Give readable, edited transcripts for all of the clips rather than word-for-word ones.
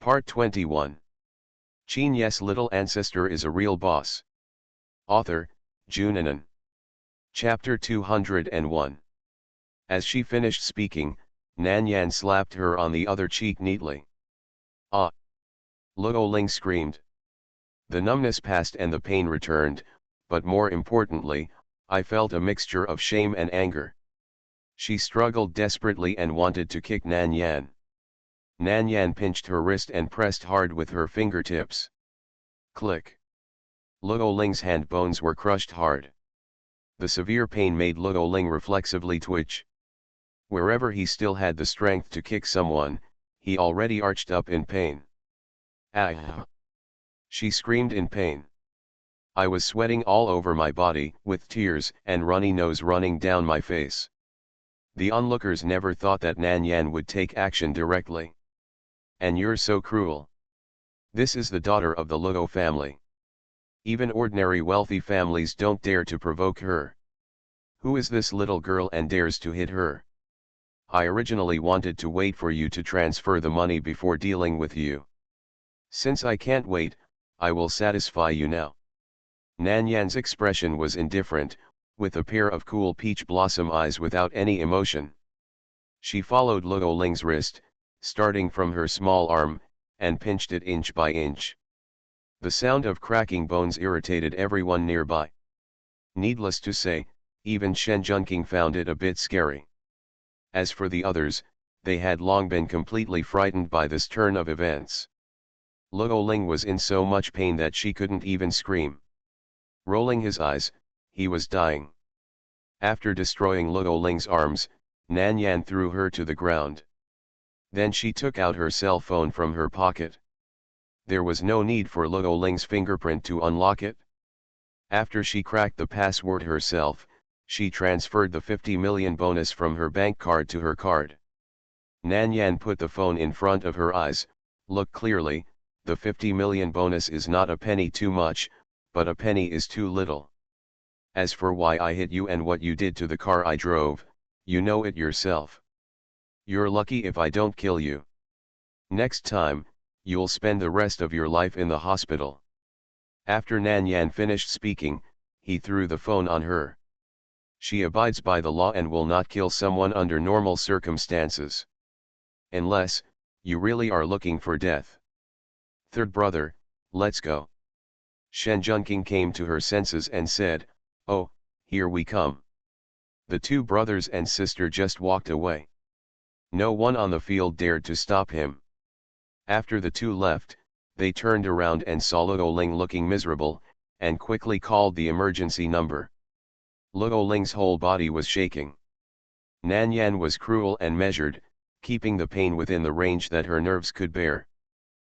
Part 21. Qin Ye's little ancestor is a real boss. Author, Junanan. Chapter 201. As she finished speaking, Nan Yan slapped her on the other cheek neatly. Ah! Luo Ling screamed. The numbness passed and the pain returned, but more importantly, I felt a mixture of shame and anger. She struggled desperately and wanted to kick Nan Yan. Nan Yan pinched her wrist and pressed hard with her fingertips. Click. Luo Ling's hand bones were crushed hard. The severe pain made Luo Ling reflexively twitch. Wherever he still had the strength to kick someone, he already arched up in pain. Ah! She screamed in pain. I was sweating all over my body, with tears and runny nose running down my face. The onlookers never thought that Nan Yan would take action directly. And you're so cruel. This is the daughter of the Luo family. Even ordinary wealthy families don't dare to provoke her. Who is this little girl and dares to hit her? I originally wanted to wait for you to transfer the money before dealing with you. Since I can't wait, I will satisfy you now. Nan Yan's expression was indifferent, with a pair of cool peach blossom eyes without any emotion. She followed Luo Ling's wrist, starting from her small arm, and pinched it inch by inch. The sound of cracking bones irritated everyone nearby. Needless to say, even Shen Junqing found it a bit scary. As for the others, they had long been completely frightened by this turn of events. Luo Ling was in so much pain that she couldn't even scream. Rolling his eyes, he was dying. After destroying Luo Ling's arms, Nan Yan threw her to the ground. Then she took out her cell phone from her pocket. There was no need for Luo Ling's fingerprint to unlock it. After she cracked the password herself, she transferred the 50 million bonus from her bank card to her card. Nan Yan put the phone in front of her eyes. Look clearly, the 50 million bonus is not a penny too much, but a penny is too little. As for why I hit you and what you did to the car I drove, you know it yourself. You're lucky if I don't kill you. Next time, you'll spend the rest of your life in the hospital. After Nan Yan finished speaking, he threw the phone on her. She abides by the law and will not kill someone under normal circumstances. Unless, you really are looking for death. Third brother, let's go. Shen Junqing came to her senses and said, "Oh, here we come." The two brothers and sister just walked away. No one on the field dared to stop him. After the two left, they turned around and saw Luo Ling looking miserable, and quickly called the emergency number. Luo Ling's whole body was shaking. Nan Yan was cruel and measured, keeping the pain within the range that her nerves could bear.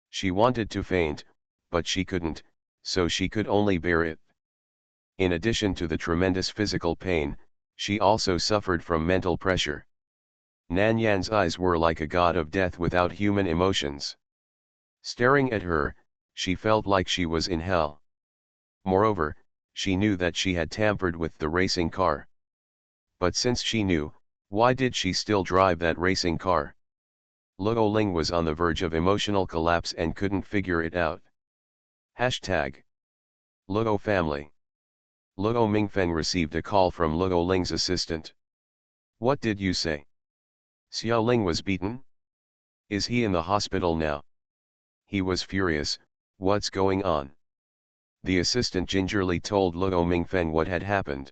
She wanted to faint, but she couldn't, so she could only bear it. In addition to the tremendous physical pain, she also suffered from mental pressure. Nan Yan's eyes were like a god of death without human emotions. Staring at her, she felt like she was in hell. Moreover, she knew that she had tampered with the racing car. But since she knew, why did she still drive that racing car? Luo Ling was on the verge of emotional collapse and couldn't figure it out. Hashtag Luo family. Luo Mingfeng received a call from Luo Ling's assistant. What did you say? Xiao Ling was beaten? Is he in the hospital now? He was furious. What's going on? The assistant gingerly told Luo Mingfeng what had happened.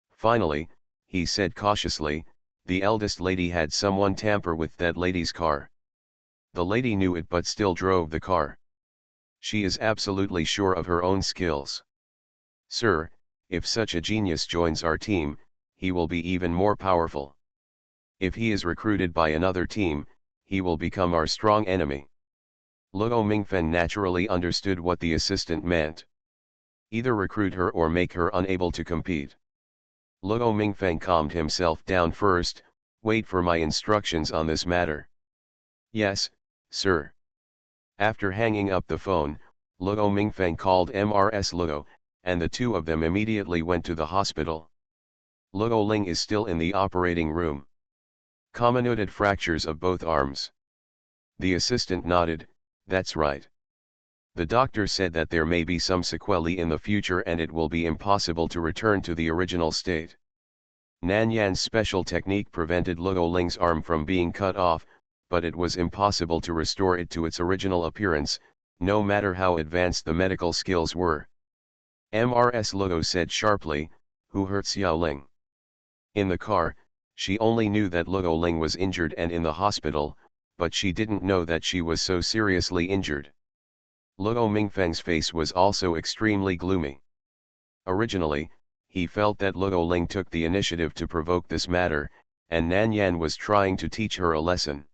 Finally, he said cautiously, the eldest lady had someone tamper with that lady's car. The lady knew it but still drove the car. She is absolutely sure of her own skills. Sir, if such a genius joins our team, he will be even more powerful. If he is recruited by another team, he will become our strong enemy. Luo Mingfeng naturally understood what the assistant meant. Either recruit her or make her unable to compete. Luo Mingfeng calmed himself down first. Wait for my instructions on this matter. Yes, sir. After hanging up the phone, Luo Mingfeng called MRS Luo, and the two of them immediately went to the hospital. Luo Ling is still in the operating room. Comminuted fractures of both arms. The assistant nodded, That's right. The doctor said that there may be some sequelae in the future and it will be impossible to return to the original state. Nan Yan's special technique prevented Luo Ling's arm from being cut off, but it was impossible to restore it to its original appearance, no matter how advanced the medical skills were. Mrs. Luo said sharply, "Who hurt Xiao Ling?" In the car, she only knew that Luo Ling was injured and in the hospital, but she didn't know that she was so seriously injured. Luo Mingfeng's face was also extremely gloomy. Originally, he felt that Luo Ling took the initiative to provoke this matter, and Nan Yan was trying to teach her a lesson.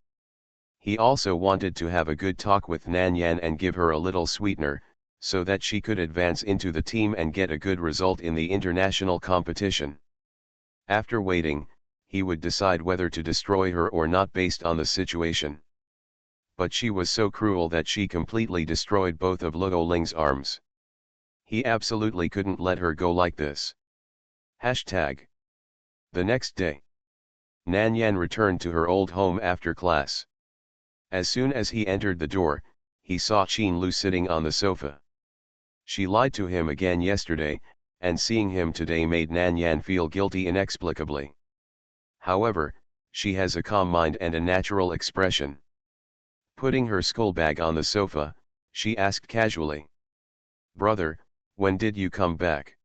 He also wanted to have a good talk with Nan Yan and give her a little sweetener, so that she could advance into the team and get a good result in the international competition. After waiting, he would decide whether to destroy her or not based on the situation. But she was so cruel that she completely destroyed both of Luo Ling's arms. He absolutely couldn't let her go like this. #. The next day, Nan Yan returned to her old home after class. As soon as he entered the door, he saw Qin Lu sitting on the sofa. She lied to him again yesterday, and seeing him today made Nan Yan feel guilty inexplicably. However, she has a calm mind and a natural expression. Putting her school bag on the sofa, she asked casually, "Brother, when did you come back?"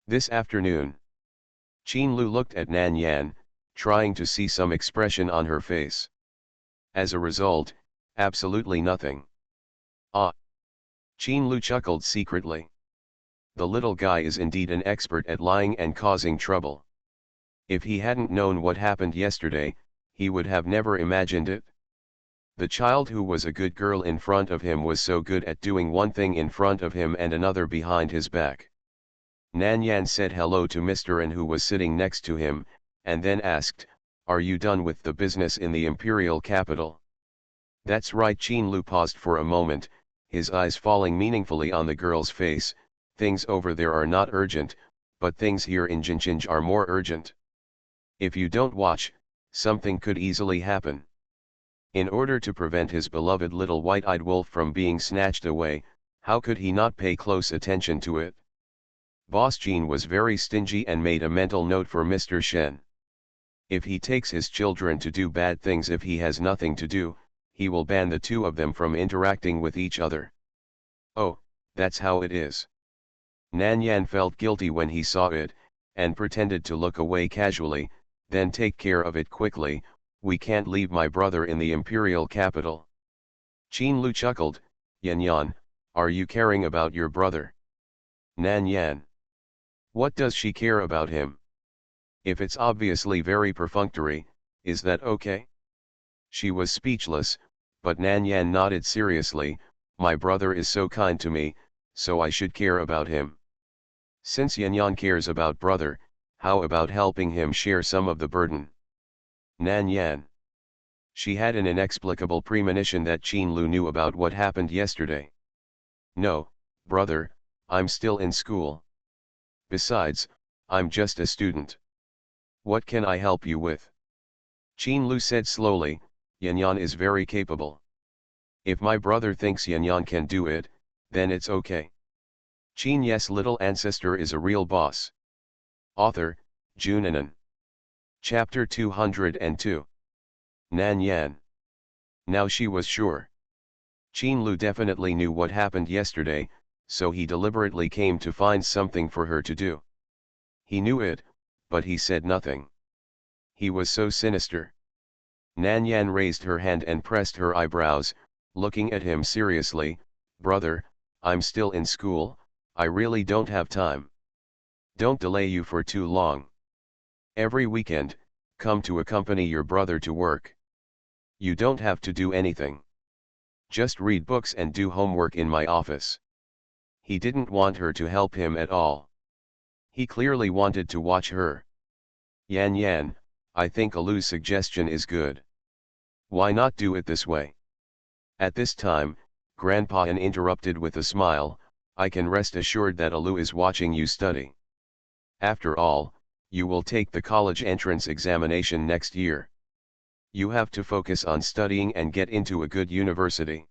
"This afternoon." Qin Lu looked at Nan Yan, trying to see some expression on her face. As a result, absolutely nothing. "Ah." Qin Lu chuckled secretly. The little guy is indeed an expert at lying and causing trouble. If he hadn't known what happened yesterday, he would have never imagined it. The child who was a good girl in front of him was so good at doing one thing in front of him and another behind his back. Nan Yan said hello to Mr. N who was sitting next to him, and then asked, "Are you done with the business in the imperial capital?" "That's right." Qin Lu paused for a moment, his eyes falling meaningfully on the girl's face. "Things over there are not urgent, but things here in Jinqing are more urgent. If you don't watch, something could easily happen." In order to prevent his beloved little white-eyed wolf from being snatched away, how could he not pay close attention to it? Boss Jean was very stingy and made a mental note for Mr. Shen. If he takes his children to do bad things if he has nothing to do, he will ban the two of them from interacting with each other. Oh, that's how it is. Nan Yan felt guilty when he saw it, and pretended to look away casually, then take care of it quickly. "We can't leave my brother in the imperial capital." Qin Lu chuckled, "Yan Yan, are you caring about your brother?" "Nan Yan. What does she care about him? If it's obviously very perfunctory, is that okay?" She was speechless, but Nan Yan nodded seriously. "My brother is so kind to me, so I should care about him." Since Yan Yan cares about brother, how about helping him share some of the burden? Nan Yan. She had an inexplicable premonition that Qin Lu knew about what happened yesterday. "No, brother, I'm still in school. Besides, I'm just a student. What can I help you with?" Qin Lu said slowly, "Yan Yan is very capable. If my brother thinks Yan Yan can do it, then it's okay." Qin Ye's little ancestor is a real boss. Author, Junanan. Chapter 202. Nan Yan. Now she was sure. Qin Lu definitely knew what happened yesterday, so he deliberately came to find something for her to do. He knew it, but he said nothing. He was so sinister. Nan Yan raised her hand and pressed her eyebrows, looking at him seriously. "Brother, I'm still in school, I really don't have time. Don't delay you for too long. Every weekend, come to accompany your brother to work. You don't have to do anything. Just read books and do homework in my office." He didn't want her to help him at all. He clearly wanted to watch her. "Yan Yan, I think Alu's suggestion is good. Why not do it this way?" At this time, Grandpa An interrupted with a smile, "I can rest assured that Alu is watching you study. After all, you will take the college entrance examination next year. You have to focus on studying and get into a good university.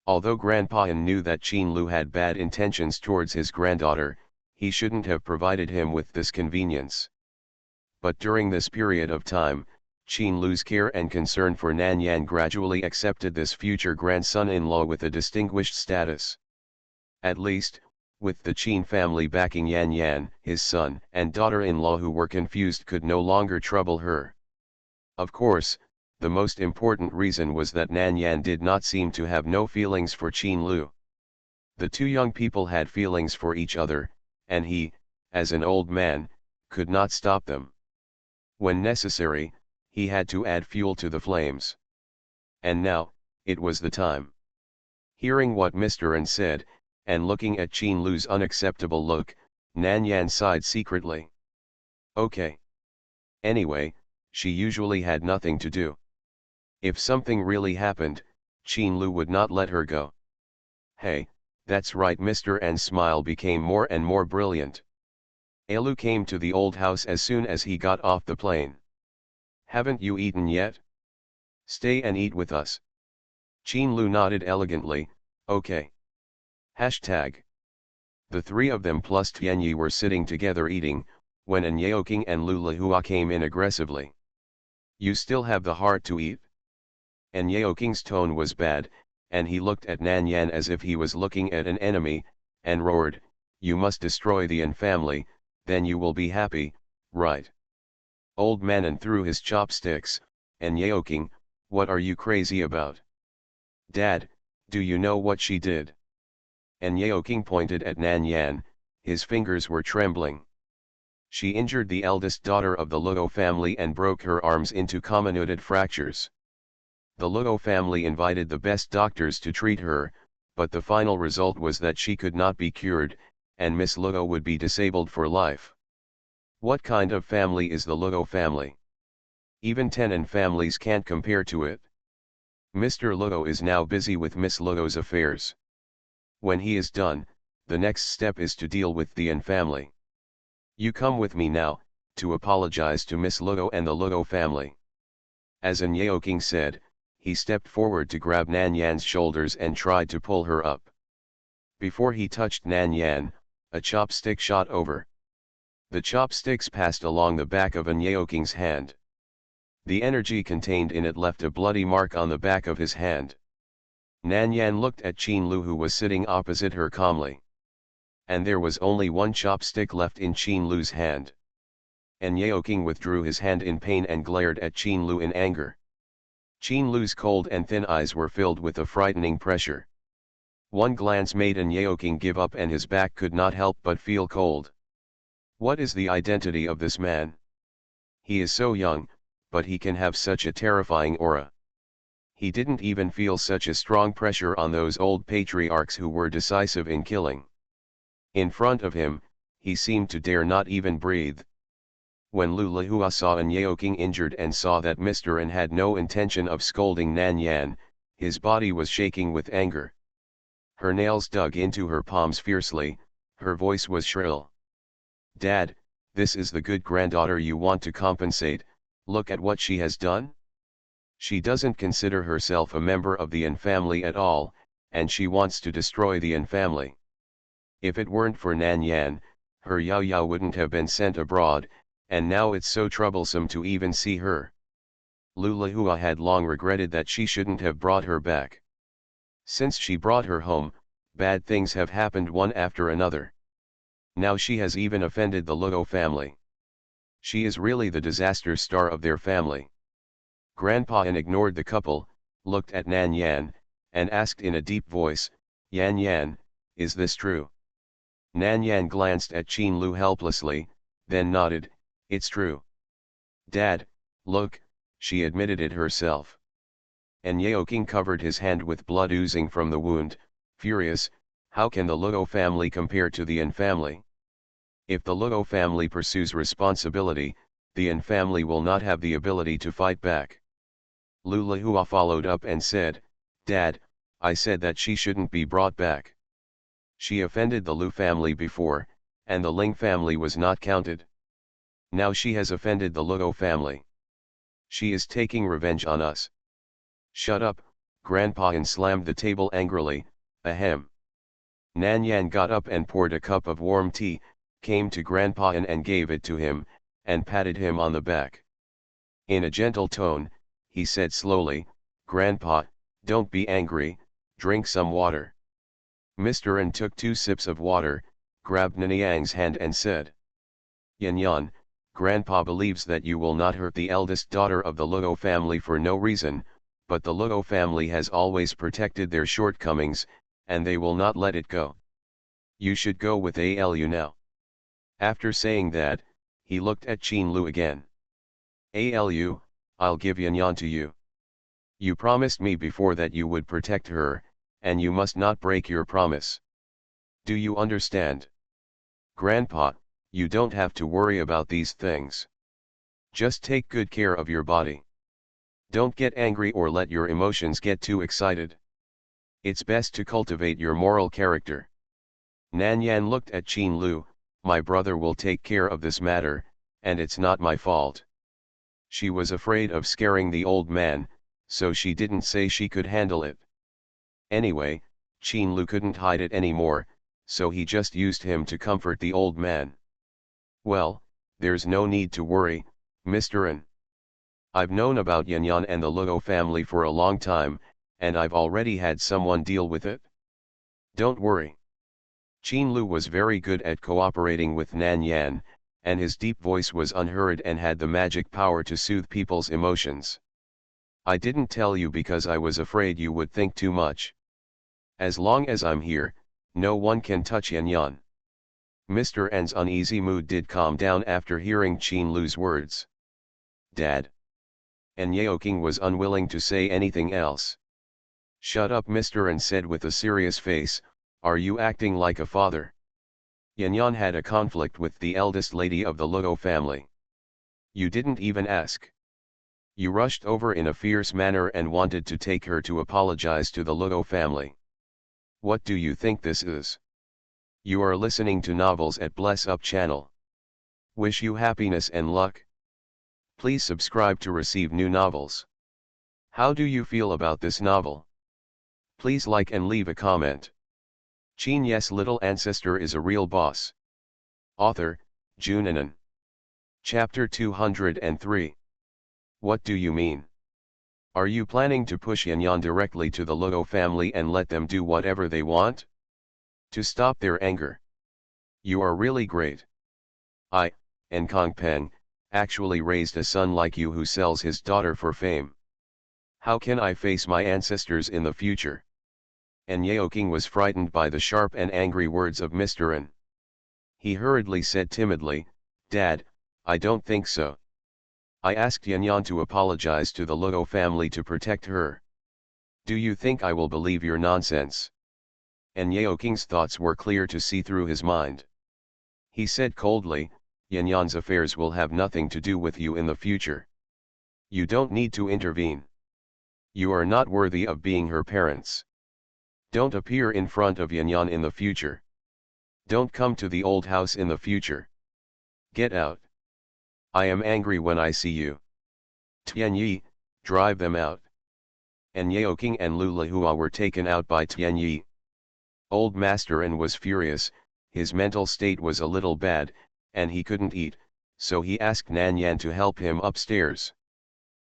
Although Grandpa Han knew that Qin Lu had bad intentions towards his granddaughter, he shouldn't have provided him with this convenience. But during this period of time, Qin Lu's care and concern for Nan Yan gradually accepted this future grandson-in-law with a distinguished status. At least, with the Qin family backing Yan Yan, his son and daughter-in-law who were confused could no longer trouble her. Of course, the most important reason was that Nan Yan did not seem to have no feelings for Qin Lu. The two young people had feelings for each other, and he, as an old man, could not stop them. When necessary, he had to add fuel to the flames. And now, it was the time. Hearing what Mr. An said, and looking at Qin Lu's unacceptable look, Nan Yan sighed secretly. Okay. Anyway, she usually had nothing to do. If something really happened, Qin Lu would not let her go. Hey, that's right. Mr. An's smile became more and more brilliant. Alu came to the old house as soon as he got off the plane. Haven't you eaten yet? Stay and eat with us. Qin Lu nodded elegantly, okay. Hashtag. The three of them plus Qin Ye were sitting together eating, when An Yeoking and Lu Lahua came in aggressively. You still have the heart to eat? An Yeoking's tone was bad, and he looked at Nan Yan as if he was looking at an enemy, and roared, you must destroy the An family, then you will be happy, right? Old man An threw his chopsticks, An Yeoking, what are you crazy about? Dad, do you know what she did? An Yeoking pointed at Nan Yan, his fingers were trembling. She injured the eldest daughter of the Luo family and broke her arms into comminuted fractures. The Luo family invited the best doctors to treat her, but the final result was that she could not be cured, and Miss Luo would be disabled for life. What kind of family is the Luo family? Even 10 An families can't compare to it. Mr. Luo is now busy with Miss Luo's affairs. When he is done, the next step is to deal with the An family. You come with me now, to apologize to Miss Luo and the Luo family. As An Yeoking said, he stepped forward to grab Nan Yan's shoulders and tried to pull her up. Before he touched Nan Yan, a chopstick shot over. The chopsticks passed along the back of An Yeoking's hand. The energy contained in it left a bloody mark on the back of his hand. Nan Yan looked at Qin Lu who was sitting opposite her calmly. And there was only one chopstick left in Qin Lu's hand. An Yeoking withdrew his hand in pain and glared at Qin Lu in anger. Qin Lu's cold and thin eyes were filled with a frightening pressure. One glance made An Yeoking give up and his back could not help but feel cold. What is the identity of this man? He is so young, but he can have such a terrifying aura. He didn't even feel such a strong pressure on those old patriarchs who were decisive in killing. In front of him, he seemed to dare not even breathe. When Lu Lahua saw An Yeoking injured and saw that Mr. An had no intention of scolding Nan Yan, his body was shaking with anger. Her nails dug into her palms fiercely, her voice was shrill. Dad, this is the good granddaughter you want to compensate, look at what she has done? She doesn't consider herself a member of the An family at all, and she wants to destroy the An family. If it weren't for Nan Yan, her Yao Yao wouldn't have been sent abroad, and now it's so troublesome to even see her. Lu Lahua had long regretted that she shouldn't have brought her back. Since she brought her home, bad things have happened one after another. Now she has even offended the Luo family. She is really the disaster star of their family. Grandpa An ignored the couple, looked at Nan Yan, and asked in a deep voice, Yan Yan, is this true? Nan Yan glanced at Qin Lu helplessly, then nodded, it's true. Dad, look, she admitted it herself. An Yeoking covered his hand with blood oozing from the wound, furious, how can the Luo family compare to the An family? If the Luo family pursues responsibility, the An family will not have the ability to fight back. Lu Lahua followed up and said, Dad, I said that she shouldn't be brought back. She offended the Lu family before, and the Ling family was not counted. Now she has offended the Luo family. She is taking revenge on us. Shut up, Grandpa Yan slammed the table angrily. Ahem. Nan Yan got up and poured a cup of warm tea, came to Grandpa Yan and gave it to him, and patted him on the back. In a gentle tone, he said slowly, Grandpa, don't be angry, drink some water. Mr. An took 2 sips of water, grabbed Nanyang's hand and said, Yan Yan, Grandpa believes that you will not hurt the eldest daughter of the Luo family for no reason, but the Luo family has always protected their shortcomings, and they will not let it go. You should go with Alu now. After saying that, he looked at Qin Lu again. Alu, I'll give Yan Yan to you. You promised me before that you would protect her, and you must not break your promise. Do you understand? Grandpa, you don't have to worry about these things. Just take good care of your body. Don't get angry or let your emotions get too excited. It's best to cultivate your moral character. Nan Yan looked at Qin Lu. My brother will take care of this matter, and it's not my fault. She was afraid of scaring the old man, so she didn't say she could handle it. Anyway, Qin Lu couldn't hide it anymore, so he just used him to comfort the old man. Well, there's no need to worry, Mr. An. I've known about Yan Yan and the Luo family for a long time, and I've already had someone deal with it. Don't worry. Qin Lu was very good at cooperating with Nan Yan, and his deep voice was unhurried and had the magic power to soothe people's emotions. I didn't tell you because I was afraid you would think too much. As long as I'm here, no one can touch Yan Yan. Mr. N's uneasy mood did calm down after hearing Qin Lu's words. Dad. And Yeoking was unwilling to say anything else. Shut up, Mr. N said with a serious face, are you acting like a father? Yan Yan had a conflict with the eldest lady of the Luo family. You didn't even ask. You rushed over in a fierce manner and wanted to take her to apologize to the Luo family. What do you think this is? You are listening to novels at Bless Up channel. Wish you happiness and luck. Please subscribe to receive new novels. How do you feel about this novel? Please like and leave a comment. Qin Ye's little ancestor is a real boss. Author, Junanan. Chapter 203. What do you mean? Are you planning to push Yan Yan directly to the Luo family and let them do whatever they want? To stop their anger? You are really great. I, and Kong Peng, actually raised a son like you who sells his daughter for fame. How can I face my ancestors in the future? And Yeoking was frightened by the sharp and angry words of Mr. An. He hurriedly said timidly, Dad, I don't think so. I asked Yan Yan to apologize to the Luo family to protect her. Do you think I will believe your nonsense? And Yeoking's thoughts were clear to see through his mind. He said coldly, Yan Yan's affairs will have nothing to do with you in the future. You don't need to intervene. You are not worthy of being her parents. Don't appear in front of Yan Yan in the future. Don't come to the old house in the future. Get out. I am angry when I see you. Tianyi, drive them out. And Yeoking and Lulahua were taken out by Tianyi. Old Master An was furious, his mental state was a little bad, and he couldn't eat, so he asked Nan Yan to help him upstairs.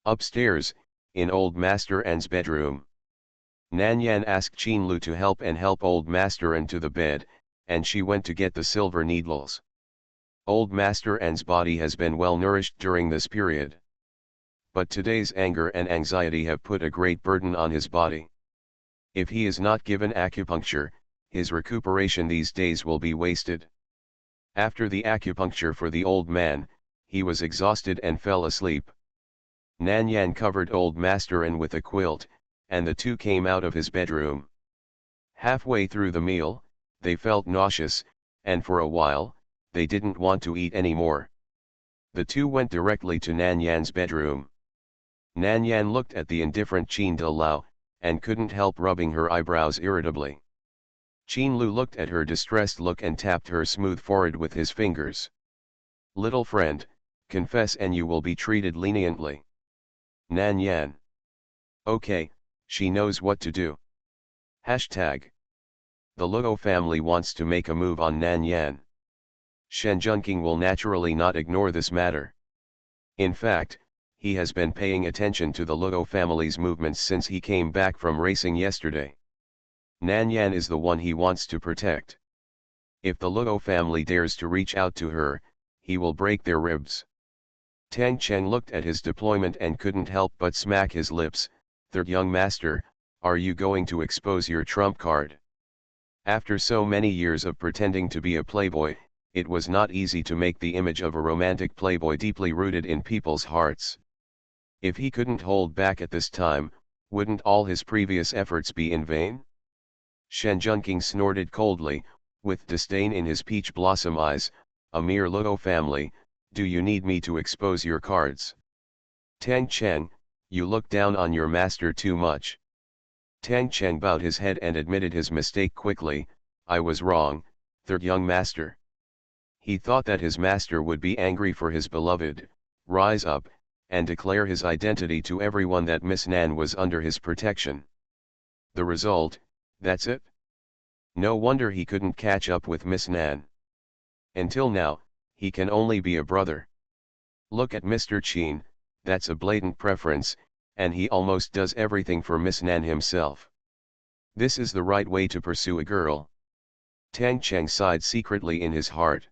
Upstairs, in Old Master An's bedroom. Nan Yan asked Qin Lu to help Old Master An to the bed, and she went to get the silver needles. Old Master An's body has been well nourished during this period. But today's anger and anxiety have put a great burden on his body. If he is not given acupuncture, his recuperation these days will be wasted. After the acupuncture for the old man, he was exhausted and fell asleep. Nan Yan covered Old Master An with a quilt, and the two came out of his bedroom. Halfway through the meal, they felt nauseous, and for a while, they didn't want to eat anymore. The two went directly to Nan Yan's bedroom. Nan Yan looked at the indifferent Qin De Lao, and couldn't help rubbing her eyebrows irritably. Qin Lu looked at her distressed look and tapped her smooth forehead with his fingers. Little friend, confess and you will be treated leniently. Nan Yan. Okay, She knows what to do. Hashtag. The Luo family wants to make a move on Nan Yan. Shen Junqing will naturally not ignore this matter. In fact, he has been paying attention to the Luo family's movements since he came back from racing yesterday. Nan Yan is the one he wants to protect. If the Luo family dares to reach out to her, he will break their ribs. Tang Cheng looked at his deployment and couldn't help but smack his lips. Third young master, are you going to expose your trump card? After so many years of pretending to be a playboy, it was not easy to make the image of a romantic playboy deeply rooted in people's hearts. If he couldn't hold back at this time, wouldn't all his previous efforts be in vain? Shen Junqing snorted coldly, with disdain in his peach blossom eyes. A mere Luo family, do you need me to expose your cards? Tang Cheng, you look down on your master too much. Tang Cheng bowed his head and admitted his mistake quickly. I was wrong, third young master. He thought that his master would be angry for his beloved, rise up, and declare his identity to everyone that Miss Nan was under his protection. The result, that's it. No wonder he couldn't catch up with Miss Nan. Until now, he can only be a brother. Look at Mr. Qin, that's a blatant preference, and he almost does everything for Miss Nan himself. This is the right way to pursue a girl. Tang Cheng sighed secretly in his heart.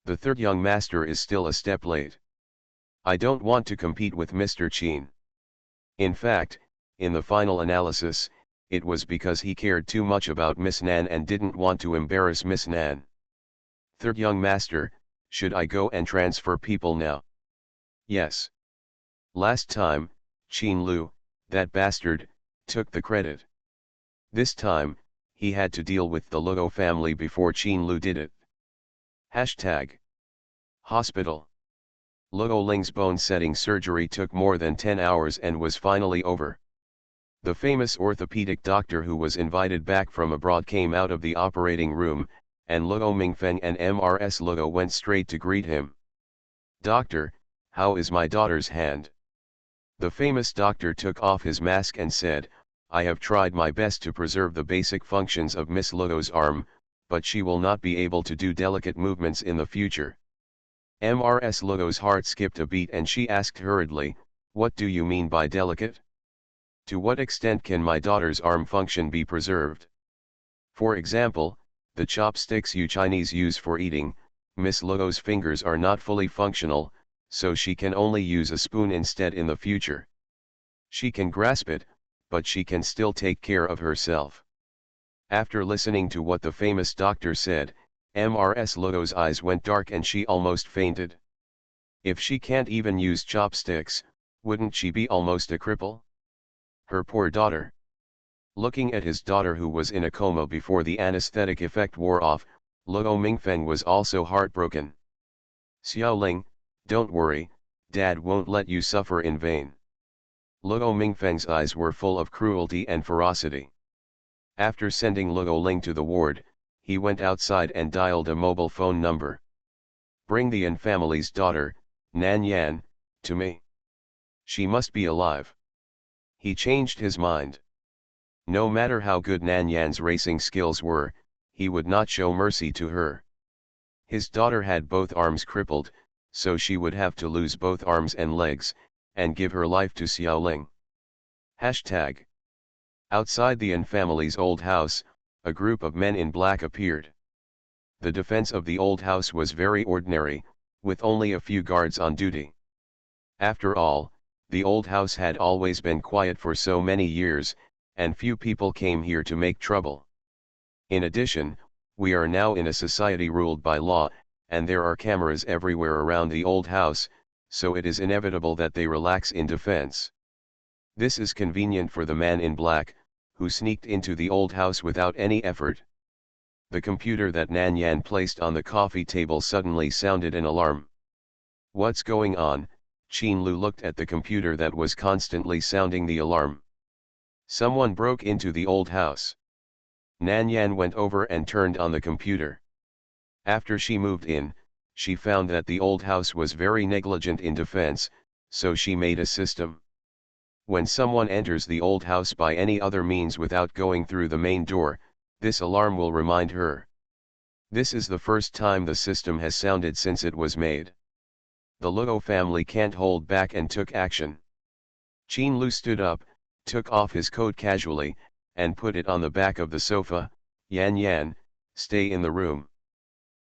The third young master is still a step late. I don't want to compete with Mr. Qin. In fact, in the final analysis, it was because he cared too much about Miss Nan and didn't want to embarrass Miss Nan. Third young master, should I go and transfer people now? Yes. Last time, Qin Lu, that bastard, took the credit. This time, he had to deal with the Luo family before Qin Lu did it. Hashtag. Hospital. Luo Ling's bone-setting surgery took more than 10 hours and was finally over. The famous orthopedic doctor who was invited back from abroad came out of the operating room, and Luo Mingfeng and MRS Luo went straight to greet him. Doctor, how is my daughter's hand? The famous doctor took off his mask and said, I have tried my best to preserve the basic functions of Miss Luo's arm, but she will not be able to do delicate movements in the future. MRS Luo's heart skipped a beat and she asked hurriedly, what do you mean by delicate? To what extent can my daughter's arm function be preserved? For example, the chopsticks you Chinese use for eating, Miss Luo's fingers are not fully functional, so she can only use a spoon instead in the future. She can grasp it, but she can still take care of herself. After listening to what the famous doctor said, MRS Luo's eyes went dark and she almost fainted. If she can't even use chopsticks, wouldn't she be almost a cripple? Her poor daughter. Looking at his daughter who was in a coma before the anesthetic effect wore off, Luo Mingfeng was also heartbroken. Xiaoling, don't worry, Dad won't let you suffer in vain. Luo Mingfeng's eyes were full of cruelty and ferocity. After sending Luo Ling to the ward, he went outside and dialed a mobile phone number. Bring the Yan family's daughter, Nan Yan, to me. She must be alive. He changed his mind. No matter how good Nan Yan's racing skills were, he would not show mercy to her. His daughter had both arms crippled, so she would have to lose both arms and legs, and give her life to Xiaoling. Hashtag. Outside the Yan family's old house, a group of men in black appeared. The defense of the old house was very ordinary, with only a few guards on duty. After all, the old house had always been quiet for so many years, and few people came here to make trouble. In addition, we are now in a society ruled by law, and there are cameras everywhere around the old house, so it is inevitable that they relax in defense. This is convenient for the man in black, who sneaked into the old house without any effort. The computer that Nan Yan placed on the coffee table suddenly sounded an alarm. What's going on? Qin Lu looked at the computer that was constantly sounding the alarm. Someone broke into the old house. Nan Yan went over and turned on the computer. After she moved in, she found that the old house was very negligent in defense, so she made a system. When someone enters the old house by any other means without going through the main door, this alarm will remind her. This is the first time the system has sounded since it was made. The Luo family can't hold back and took action. Qin Lu stood up, took off his coat casually, and put it on the back of the sofa. Yan Yan, stay in the room.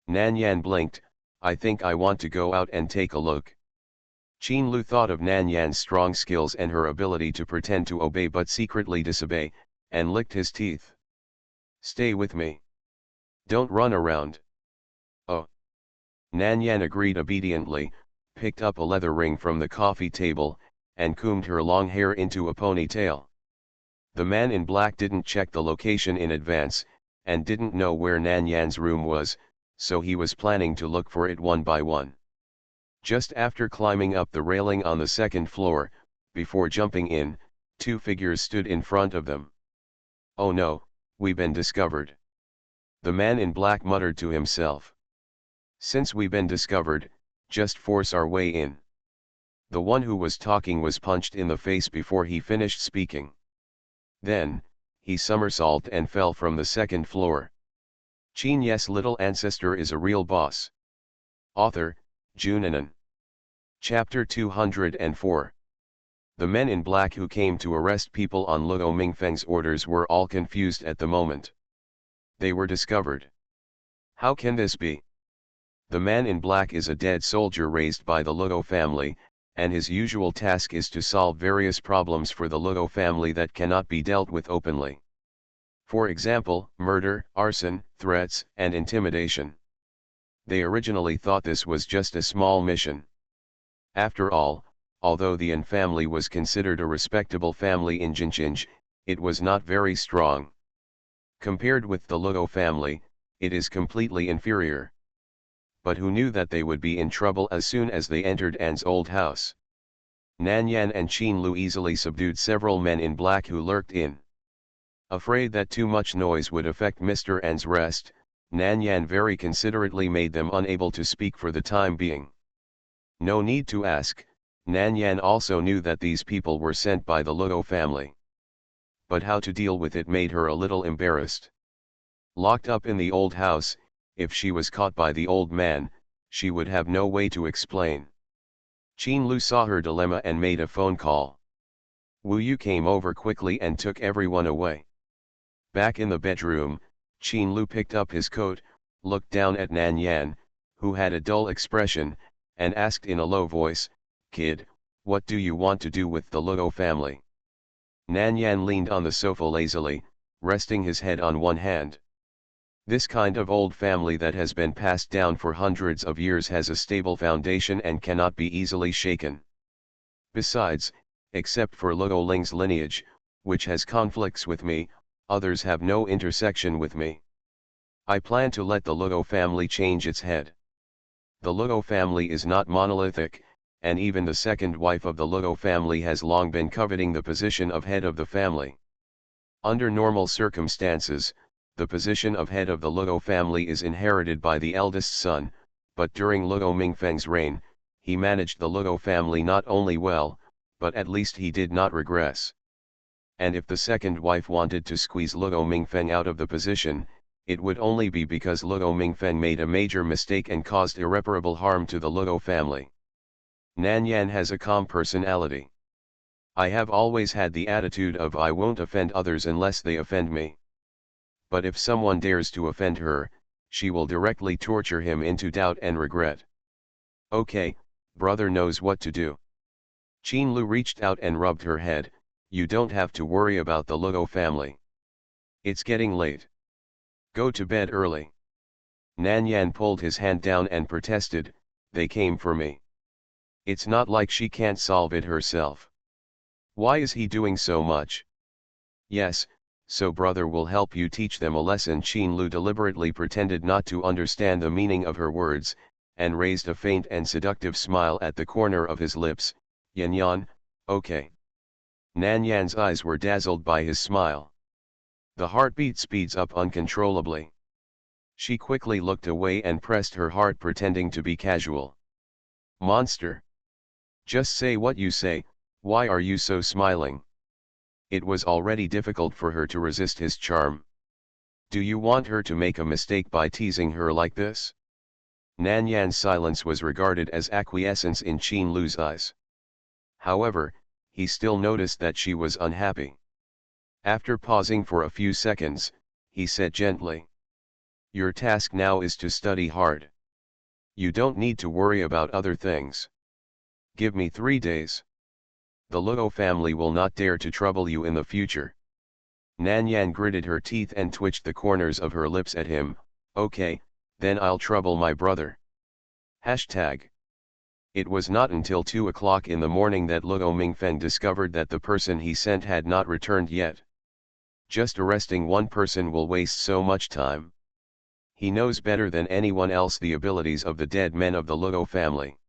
Nan Yan blinked. I think I want to go out and take a look. Qin Lu thought of Nan Yan's strong skills and her ability to pretend to obey but secretly disobey, and licked his teeth. Stay with me. Don't run around. Oh. Nan Yan agreed obediently, picked up a leather ring from the coffee table, and combed her long hair into a ponytail. The man in black didn't check the location in advance, and didn't know where Nan Yan's room was, so he was planning to look for it one by one. Just after climbing up the railing on the second floor, before jumping in, two figures stood in front of them. Oh no, we've been discovered. The man in black muttered to himself. Since we've been discovered, just force our way in. The one who was talking was punched in the face before he finished speaking. Then, he somersaulted and fell from the second floor. Qin Ye's little ancestor is a real boss. Author, Junanan. Chapter 204. The men in black who came to arrest people on Luo Mingfeng's orders were all confused at the moment. They were discovered. How can this be? The man in black is a dead soldier raised by the Luo family, and his usual task is to solve various problems for the Luo family that cannot be dealt with openly. For example, murder, arson, threats, and intimidation. They originally thought this was just a small mission. After all, although the An family was considered a respectable family in Jinqing, it was not very strong. Compared with the Luo family, it is completely inferior. But who knew that they would be in trouble as soon as they entered An's old house? Nan Yan and Qin Lu easily subdued several men in black who lurked in. Afraid that too much noise would affect Mr. An's rest, Nan Yan very considerately made them unable to speak for the time being. No need to ask, Nan Yan also knew that these people were sent by the Luo family. But how to deal with it made her a little embarrassed. Locked up in the old house, if she was caught by the old man, she would have no way to explain. Qin Lu saw her dilemma and made a phone call. Wu Yu came over quickly and took everyone away. Back in the bedroom, Qin Lu picked up his coat, looked down at Nan Yan, who had a dull expression, and asked in a low voice, "Kid, what do you want to do with the Luo family?" Nan Yan leaned on the sofa lazily, resting his head on one hand. This kind of old family that has been passed down for hundreds of years has a stable foundation and cannot be easily shaken. Besides, except for Luo Ling's lineage, which has conflicts with me, others have no intersection with me. I plan to let the Luo family change its head. The Luo family is not monolithic, and even the second wife of the Luo family has long been coveting the position of head of the family. Under normal circumstances, the position of head of the Luo family is inherited by the eldest son, but during Luo Mingfeng's reign, he managed the Luo family not only well, but at least he did not regress. And if the second wife wanted to squeeze Luo Mingfeng out of the position, it would only be because Luo Mingfeng made a major mistake and caused irreparable harm to the Luo family. Nan Yan has a calm personality. I have always had the attitude of I won't offend others unless they offend me. But if someone dares to offend her, she will directly torture him into doubt and regret. Okay, brother knows what to do. Qin Lu reached out and rubbed her head. You don't have to worry about the Luo family. It's getting late. Go to bed early. Nan Yan pulled his hand down and protested, they came for me. It's not like she can't solve it herself. Why is he doing so much? Yes, so brother will help you teach them a lesson. Qin Lu deliberately pretended not to understand the meaning of her words, and raised a faint and seductive smile at the corner of his lips. Yan Yan, okay. Nan Yan's eyes were dazzled by his smile. The heartbeat speeds up uncontrollably. She quickly looked away and pressed her heart, pretending to be casual. Monster. Just say what you say, Why are you so smiling? It was already difficult for her to resist his charm. Do you want her to make a mistake by teasing her like this? Nan Yan's silence was regarded as acquiescence in Qin Lu's eyes. However, he still noticed that she was unhappy. After pausing for a few seconds, he said gently, "Your task now is to study hard. You don't need to worry about other things. Give me 3 days. The Luo family will not dare to trouble you in the future." Nan Yan gritted her teeth and twitched the corners of her lips at him. "Okay, then I'll trouble my brother." Hashtag. It was not until 2 o'clock in the morning that Luo Mingfeng discovered that the person he sent had not returned yet. Just arresting one person will waste so much time. He knows better than anyone else the abilities of the dead men of the Luo family.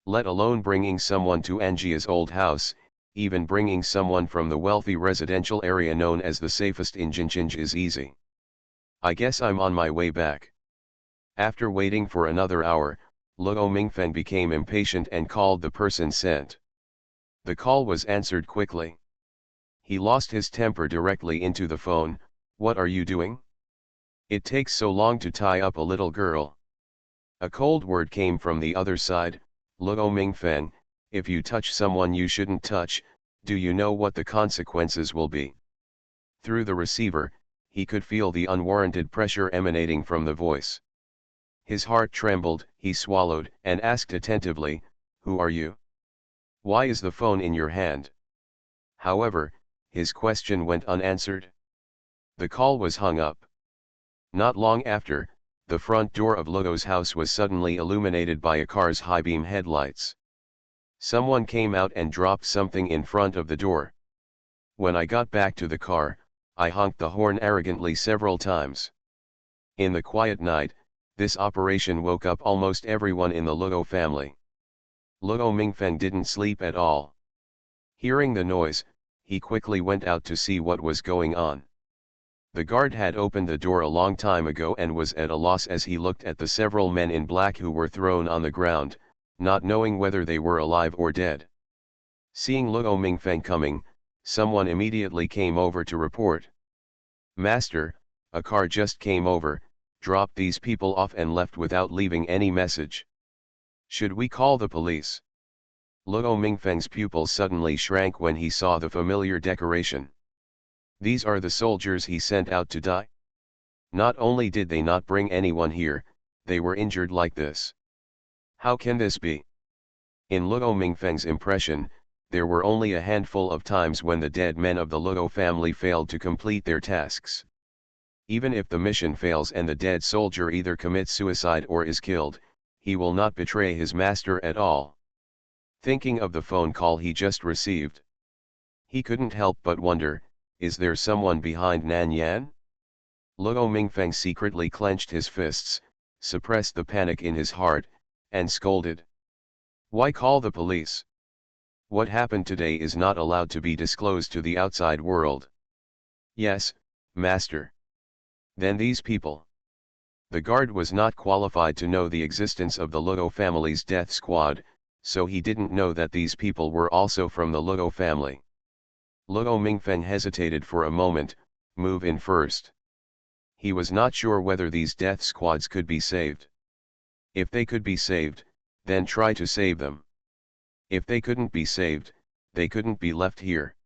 Let alone bringing someone to Anjia's old house, even bringing someone from the wealthy residential area known as the safest in Jinqing is easy. I guess I'm on my way back. After waiting for another hour, Luo Mingfeng became impatient and called the person sent. The call was answered quickly. He lost his temper directly into the phone. "What are you doing? It takes so long to tie up a little girl." A cold word came from the other side. "Luo Mingfeng, if you touch someone you shouldn't touch, do you know what the consequences will be?" Through the receiver, he could feel the unwarranted pressure emanating from the voice. His heart trembled, he swallowed, and asked attentively, "Who are you? Why is the phone in your hand?" However, his question went unanswered. The call was hung up. Not long after, the front door of Luo's house was suddenly illuminated by a car's high-beam headlights. Someone came out and dropped something in front of the door. When I got back to the car, I honked the horn arrogantly several times. In the quiet night, this operation woke up almost everyone in the Luo family. Luo Mingfeng didn't sleep at all. Hearing the noise, he quickly went out to see what was going on. The guard had opened the door a long time ago and was at a loss as he looked at the several men in black who were thrown on the ground, not knowing whether they were alive or dead. Seeing Luo Mingfeng coming, someone immediately came over to report. "Master, a car just came over, dropped these people off and left without leaving any message. Should we call the police?" Luo Mingfeng's pupils suddenly shrank when he saw the familiar decoration. These are the soldiers he sent out to die? Not only did they not bring anyone here, they were injured like this. How can this be? In Luo Mingfeng's impression, there were only a handful of times when the dead men of the Luo family failed to complete their tasks. Even if the mission fails and the dead soldier either commits suicide or is killed, he will not betray his master at all. Thinking of the phone call he just received, he couldn't help but wonder, is there someone behind Nan Yan? Luo Mingfeng secretly clenched his fists, suppressed the panic in his heart, and scolded. "Why call the police? What happened today is not allowed to be disclosed to the outside world." "Yes, master." "Then these people." The guard was not qualified to know the existence of the Luo family's death squad, so he didn't know that these people were also from the Luo family. Luo Mingfeng hesitated for a moment. Move in first. He was not sure whether these death squads could be saved. If they could be saved, then try to save them. If they couldn't be saved, they couldn't be left here.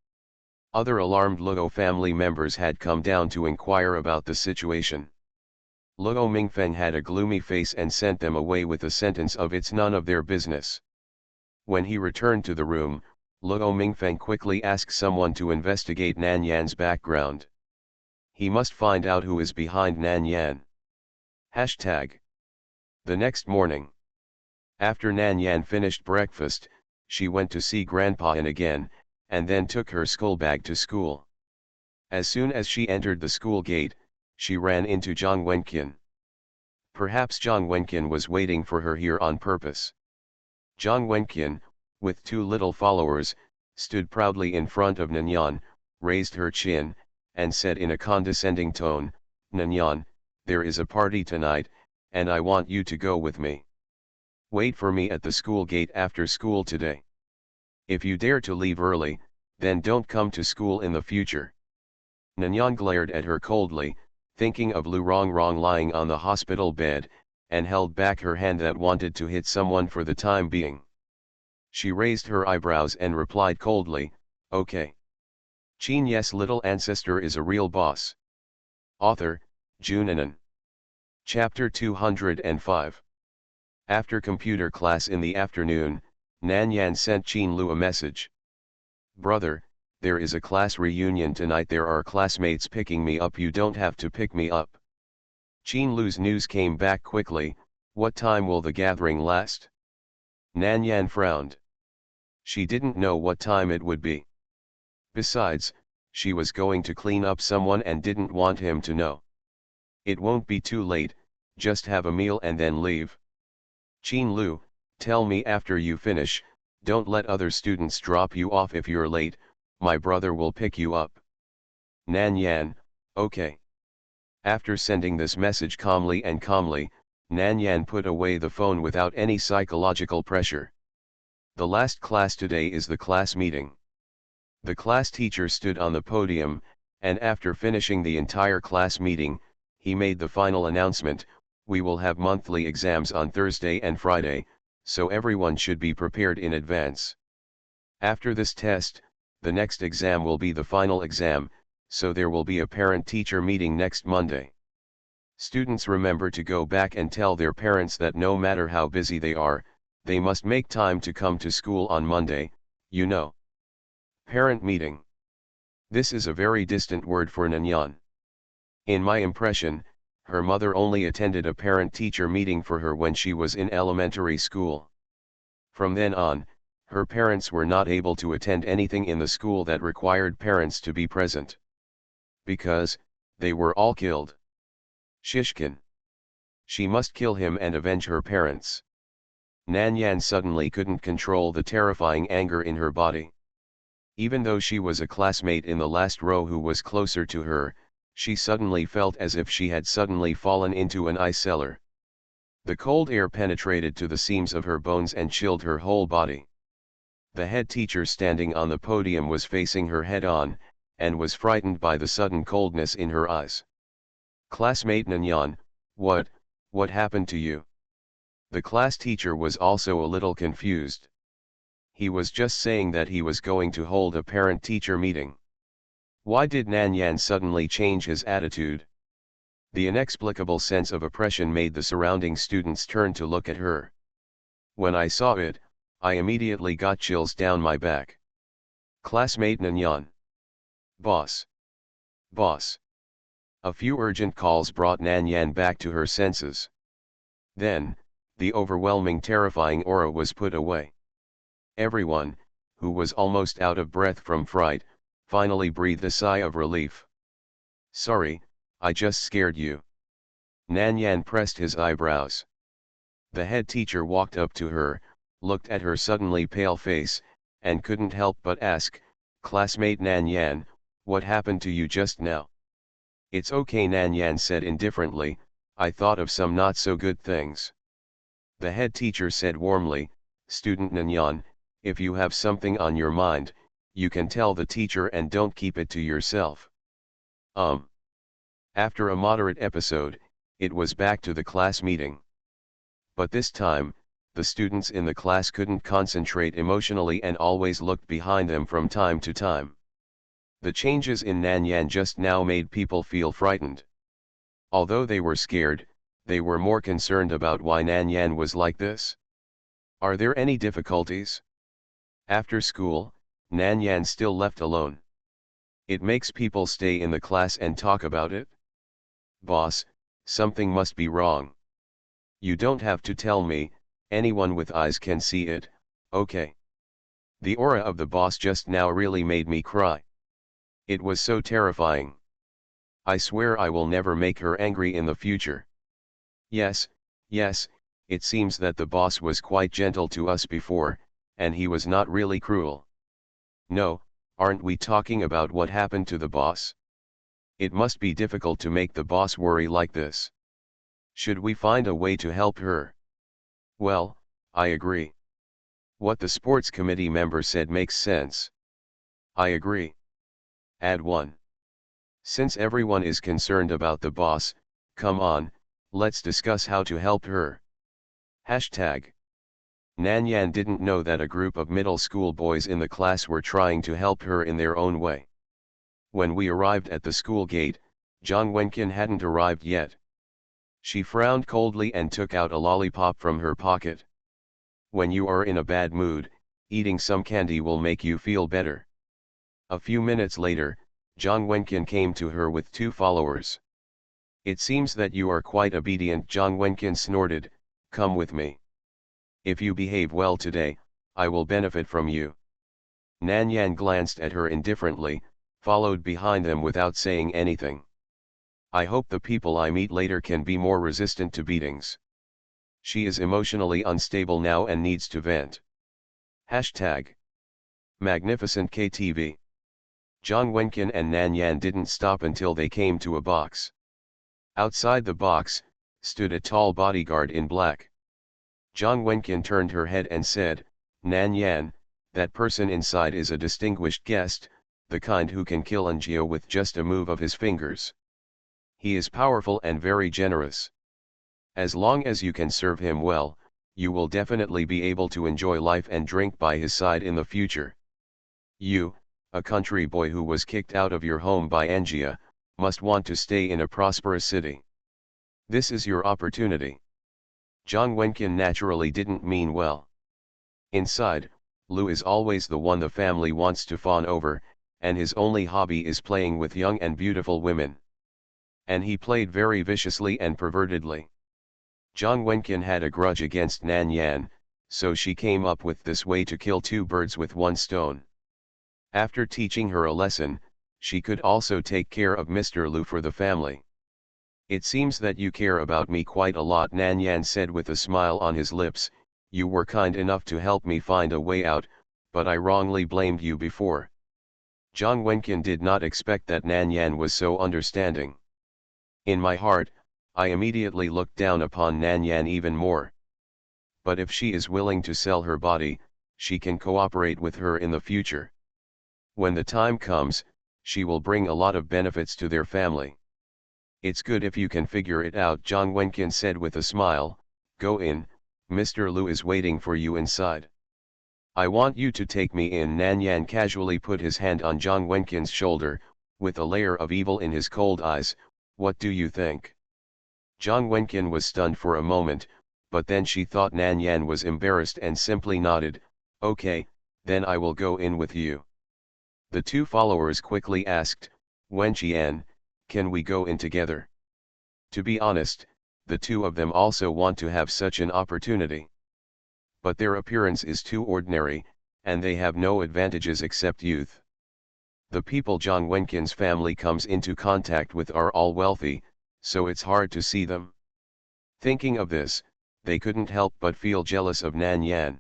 Other alarmed Luo family members had come down to inquire about the situation. Luo Mingfeng had a gloomy face and sent them away with the sentence of "It's none of their business." When he returned to the room, Luo Mingfeng quickly asked someone to investigate Nan Yan's background. He must find out who is behind Nan Yan. Hashtag. The next morning, after Nan Yan finished breakfast, she went to see Grandpa In again, and then took her school bag to school. As soon as she entered the school gate, she ran into Zhang Wenqian. Perhaps Zhang Wenqian was waiting for her here on purpose. Zhang Wenqian, with 2 little followers, stood proudly in front of Nanyan, raised her chin, and said in a condescending tone, "Nanyan, there is a party tonight, and I want you to go with me. Wait for me at the school gate after school today." If you dare to leave early, then don't come to school in the future. Nanyan glared at her coldly, thinking of Lu Rongrong lying on the hospital bed, and held back her hand that wanted to hit someone for the time being. She raised her eyebrows and replied coldly, "Okay. Qin Ye's little ancestor is a real boss." Author, Junanan. Chapter 205. After computer class in the afternoon, Nanyan sent Qin Lu a message. "Brother, there is a class reunion tonight. There are classmates picking me up. You don't have to pick me up." Qin Lu's news came back quickly. "What time will the gathering last?" Nanyan frowned. She didn't know what time it would be. Besides, she was going to clean up someone and didn't want him to know. "It won't be too late, just have a meal and then leave." "Qin Lu, tell me after you finish, don't let other students drop you off if you're late, my brother will pick you up." Nanyan, "Okay." After sending this message calmly, Nanyan put away the phone without any psychological pressure. The last class today is the class meeting. The class teacher stood on the podium, and after finishing the entire class meeting, he made the final announcement: "We will have monthly exams on Thursday and Friday, so everyone should be prepared in advance. After this test, the next exam will be the final exam, so there will be a parent-teacher meeting next Monday. Students remember to go back and tell their parents that no matter how busy they are, they must make time to come to school on Monday, you know." Parent meeting. This is a very distant word for Nanyan. In my impression, her mother only attended a parent-teacher meeting for her when she was in elementary school. From then on, her parents were not able to attend anything in the school that required parents to be present. Because, they were all killed. Shishkin. She must kill him and avenge her parents. Nanyan suddenly couldn't control the terrifying anger in her body. Even though she was a classmate in the last row who was closer to her, she suddenly felt as if she had suddenly fallen into an ice cellar. The cold air penetrated to the seams of her bones and chilled her whole body. The head teacher standing on the podium was facing her head on, and was frightened by the sudden coldness in her eyes. "Classmate Nanyan, what happened to you?" The class teacher was also a little confused. He was just saying that he was going to hold a parent-teacher meeting. Why did Nanyan suddenly change his attitude? The inexplicable sense of oppression made the surrounding students turn to look at her. When I saw it, I immediately got chills down my back. "Classmate Nanyan. Boss. Boss." A few urgent calls brought Nanyan back to her senses. Then, the overwhelming terrifying aura was put away. Everyone, who was almost out of breath from fright, finally breathed a sigh of relief. "Sorry, I just scared you." Nanyan pressed his eyebrows. The head teacher walked up to her, looked at her suddenly pale face, and couldn't help but ask, "Classmate Nanyan, what happened to you just now?" "It's okay," Nanyan said indifferently, "I thought of some not so good things." The head teacher said warmly, "Student Nanyan, if you have something on your mind, you can tell the teacher and don't keep it to yourself." After a moderate episode, it was back to the class meeting. But this time, the students in the class couldn't concentrate emotionally and always looked behind them from time to time. The changes in Nanyan just now made people feel frightened. Although they were scared, they were more concerned about why Nanyan was like this. "Are there any difficulties?" After school, Nanyan still left alone. "It makes people stay in the class and talk about it." "Boss, something must be wrong." "You don't have to tell me, anyone with eyes can see it, okay?" The aura of the boss just now really made me cry. It was so terrifying. I swear I will never make her angry in the future. Yes, it seems that the boss was quite gentle to us before, and he was not really cruel. No, aren't we talking about what happened to the boss? It must be difficult to make the boss worry like this. Should we find a way to help her? Well, I agree. What the sports committee member said makes sense. I agree. Add 1. Since everyone is concerned about the boss, come on, let's discuss how to help her. Hashtag. Nanyan didn't know that a group of middle school boys in the class were trying to help her in their own way. When we arrived at the school gate, Zhang Wenqin hadn't arrived yet. She frowned coldly and took out a lollipop from her pocket. When you are in a bad mood, eating some candy will make you feel better. A few minutes later, Zhang Wenqin came to her with 2 followers. It seems that you are quite obedient, Zhang Wenqin snorted, come with me. If you behave well today, I will benefit from you. Nanyan glanced at her indifferently, followed behind them without saying anything. I hope the people I meet later can be more resistant to beatings. She is emotionally unstable now and needs to vent. Hashtag. Magnificent KTV. Zhang Wenqin and Nanyan didn't stop until they came to a box. Outside the box, stood a tall bodyguard in black. Zhang Wenqin turned her head and said, Nanyan, that person inside is a distinguished guest, the kind who can kill Anjio with just a move of his fingers. He is powerful and very generous. As long as you can serve him well, you will definitely be able to enjoy life and drink by his side in the future. You, a country boy who was kicked out of your home by Anjia, must want to stay in a prosperous city. This is your opportunity. Zhang Wenqin naturally didn't mean well. Inside, Lu is always the one the family wants to fawn over, and his only hobby is playing with young and beautiful women. And he played very viciously and pervertedly. Zhang Wenqin had a grudge against Nanyan, so she came up with this way to kill 2 birds with 1 stone. After teaching her a lesson, she could also take care of Mr. Lu for the family. It seems that you care about me quite a lot, Nanyan said with a smile on his lips. You were kind enough to help me find a way out, but I wrongly blamed you before. Zhang Wenqin did not expect that Nanyan was so understanding. In my heart, I immediately looked down upon Nanyan even more. But if she is willing to sell her body, she can cooperate with her in the future. When the time comes, she will bring a lot of benefits to their family. It's good if you can figure it out, Zhang Wenqin said with a smile. Go in, Mr. Lu is waiting for you inside. I want you to take me in. Nanyan casually put his hand on Zhang Wenqin's shoulder, with a layer of evil in his cold eyes. What do you think? Zhang Wenqin was stunned for a moment, but then she thought Nanyan was embarrassed and simply nodded. Okay, then I will go in with you. The 2 followers quickly asked, Wen Qian, can we go in together? To be honest, the 2 of them also want to have such an opportunity. But their appearance is too ordinary, and they have no advantages except youth. The people Zhang Wenqin's family comes into contact with are all wealthy, so it's hard to see them. Thinking of this, they couldn't help but feel jealous of Nanyan.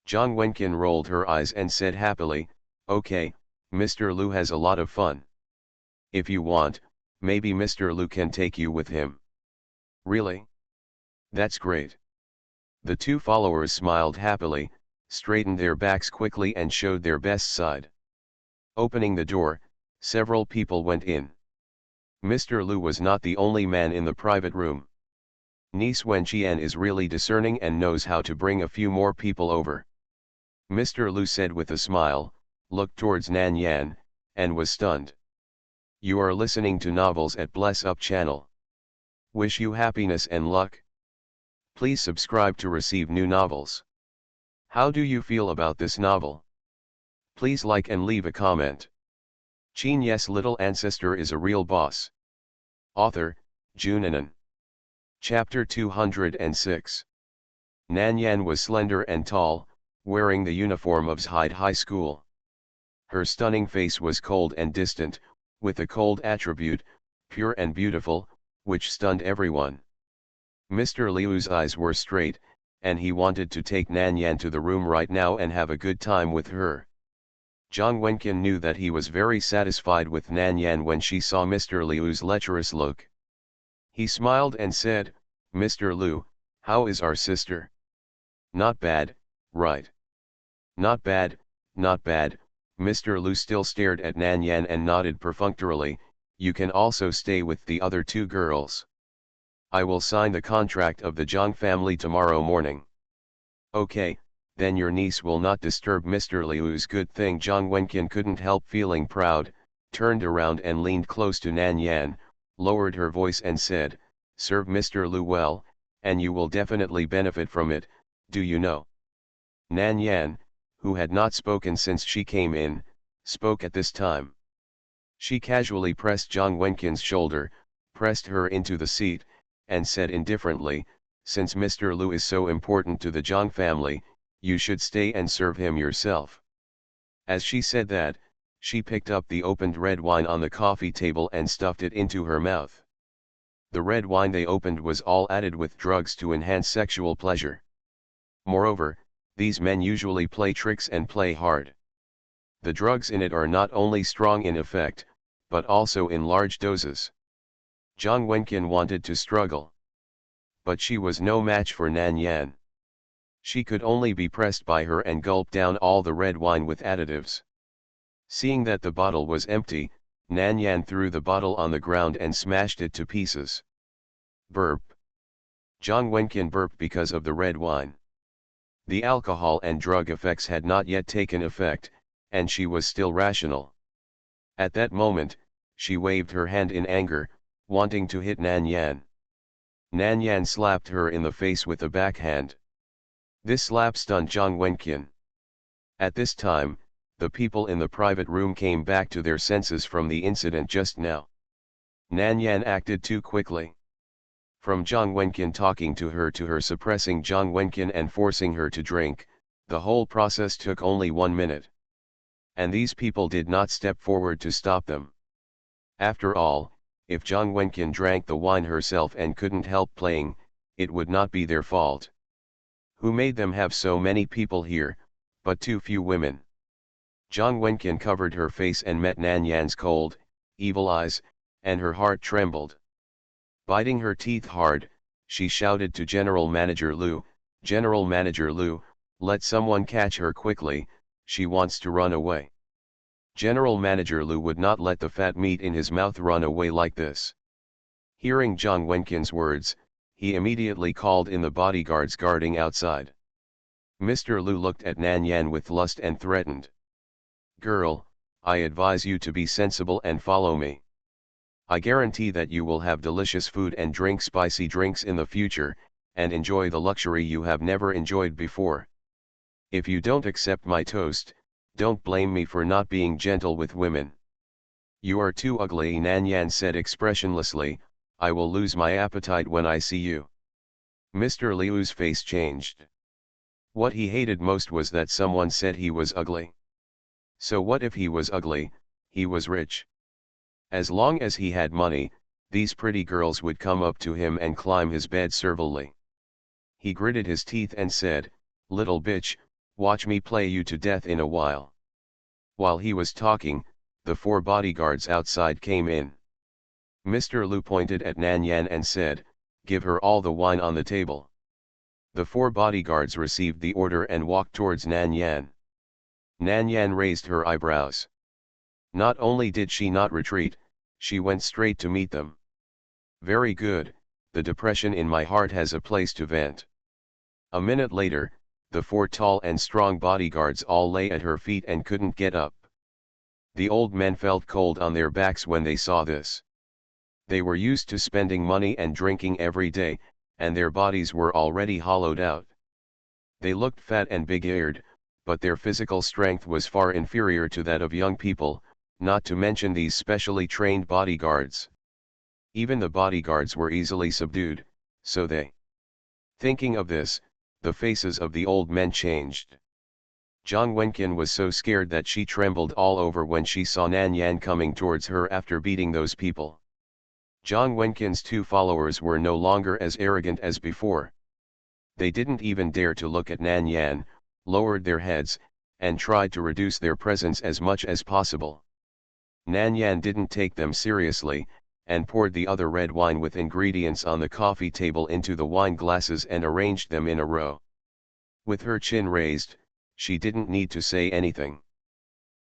Zhang Wenqin rolled her eyes and said happily, okay, Mr. Lu has a lot of fun. If you want, maybe Mr. Lu can take you with him. Really? That's great. The 2 followers smiled happily, straightened their backs quickly and showed their best side. Opening the door, several people went in. Mr. Lu was not the only man in the private room. Niece Wen Qian is really discerning and knows how to bring a few more people over. Mr. Lu said with a smile, looked towards Nanyan, and was stunned. You are listening to novels at Bless Up channel. Wish you happiness and luck. Please subscribe to receive new novels. How do you feel about this novel? Please like and leave a comment. Qin Ye's little ancestor is a real boss. Author, Junanan. Chapter 206. Nanyan was slender and tall, wearing the uniform of Zhide High School. Her stunning face was cold and distant, with a cold attribute, pure and beautiful, which stunned everyone. Mr. Liu's eyes were straight, and he wanted to take Nanyan to the room right now and have a good time with her. Zhang Wenqin knew that he was very satisfied with Nanyan when she saw Mr. Liu's lecherous look. He smiled and said, Mr. Liu, how is our sister? Not bad, right? Not bad, not bad. Mr. Lu still stared at Nan Yan and nodded perfunctorily. You can also stay with the other two girls. I will sign the contract of the Zhang family tomorrow morning. Okay, then your niece will not disturb Mr. Liu's good thing. Zhang Wenqian couldn't help feeling proud, turned around and leaned close to Nan Yan, lowered her voice and said, serve Mr. Liu well, and you will definitely benefit from it, do you know? Nan Yan, who had not spoken since she came in, spoke at this time. She casually pressed Zhang Wenqian's shoulder, pressed her into the seat, and said indifferently, since Mr. Liu is so important to the Zhang family, you should stay and serve him yourself. As she said that, she picked up the opened red wine on the coffee table and stuffed it into her mouth. The red wine they opened was all added with drugs to enhance sexual pleasure. Moreover, these men usually play tricks and play hard. The drugs in it are not only strong in effect, but also in large doses. Zhang Wenqian wanted to struggle. But she was no match for Nan Yan. She could only be pressed by her and gulp down all the red wine with additives. Seeing that the bottle was empty, Nan Yan threw the bottle on the ground and smashed it to pieces. Burp. Zhang Wenqian burped because of the red wine. The alcohol and drug effects had not yet taken effect, and she was still rational. At that moment, she waved her hand in anger, wanting to hit Nan Yan. Nan Yan slapped her in the face with a backhand. This slap stunned Zhang Wenqian. At this time, the people in the private room came back to their senses from the incident just now. Nan Yan acted too quickly. From Zhang Wenqian talking to her suppressing Zhang Wenqian and forcing her to drink, the whole process took only 1 minute. And these people did not step forward to stop them. After all, if Zhang Wenqian drank the wine herself and couldn't help playing, it would not be their fault. Who made them have so many people here, but too few women? Zhang Wenqian covered her face and met Nan Yan's cold, evil eyes, and her heart trembled. Biting her teeth hard, she shouted to General Manager Liu, General Manager Liu, let someone catch her quickly, she wants to run away. General Manager Liu would not let the fat meat in his mouth run away like this. Hearing Zhang Wenqian's words, he immediately called in the bodyguards guarding outside. Mr. Liu looked at Nan Yan with lust and threatened. Girl, I advise you to be sensible and follow me. I guarantee that you will have delicious food and drink spicy drinks in the future, and enjoy the luxury you have never enjoyed before. If you don't accept my toast, don't blame me for not being gentle with women. You are too ugly, Nan Yan said expressionlessly, I will lose my appetite when I see you. Mr. Liu's face changed. What he hated most was that someone said he was ugly. So what if he was ugly, he was rich? As long as he had money, these pretty girls would come up to him and climb his bed servilely. He gritted his teeth and said, little bitch, watch me play you to death in a while. While he was talking, the 4 bodyguards outside came in. Mr. Liu pointed at Nan Yan and said, give her all the wine on the table. The 4 bodyguards received the order and walked towards Nan Yan. Nan Yan raised her eyebrows. Not only did she not retreat, she went straight to meet them. Very good, the depression in my heart has a place to vent. A minute later, the 4 tall and strong bodyguards all lay at her feet and couldn't get up. The old men felt cold on their backs when they saw this. They were used to spending money and drinking every day, and their bodies were already hollowed out. They looked fat and big-eared, but their physical strength was far inferior to that of young people, not to mention these specially trained bodyguards. Even the bodyguards were easily subdued, so they. Thinking of this, the faces of the old men changed. Zhang Wenqian was so scared that she trembled all over when she saw Nan Yan coming towards her after beating those people. Zhang Wenqian's 2 followers were no longer as arrogant as before. They didn't even dare to look at Nan Yan, lowered their heads, and tried to reduce their presence as much as possible. Nan Yan didn't take them seriously, and poured the other red wine with ingredients on the coffee table into the wine glasses and arranged them in a row. With her chin raised, She didn't need to say anything.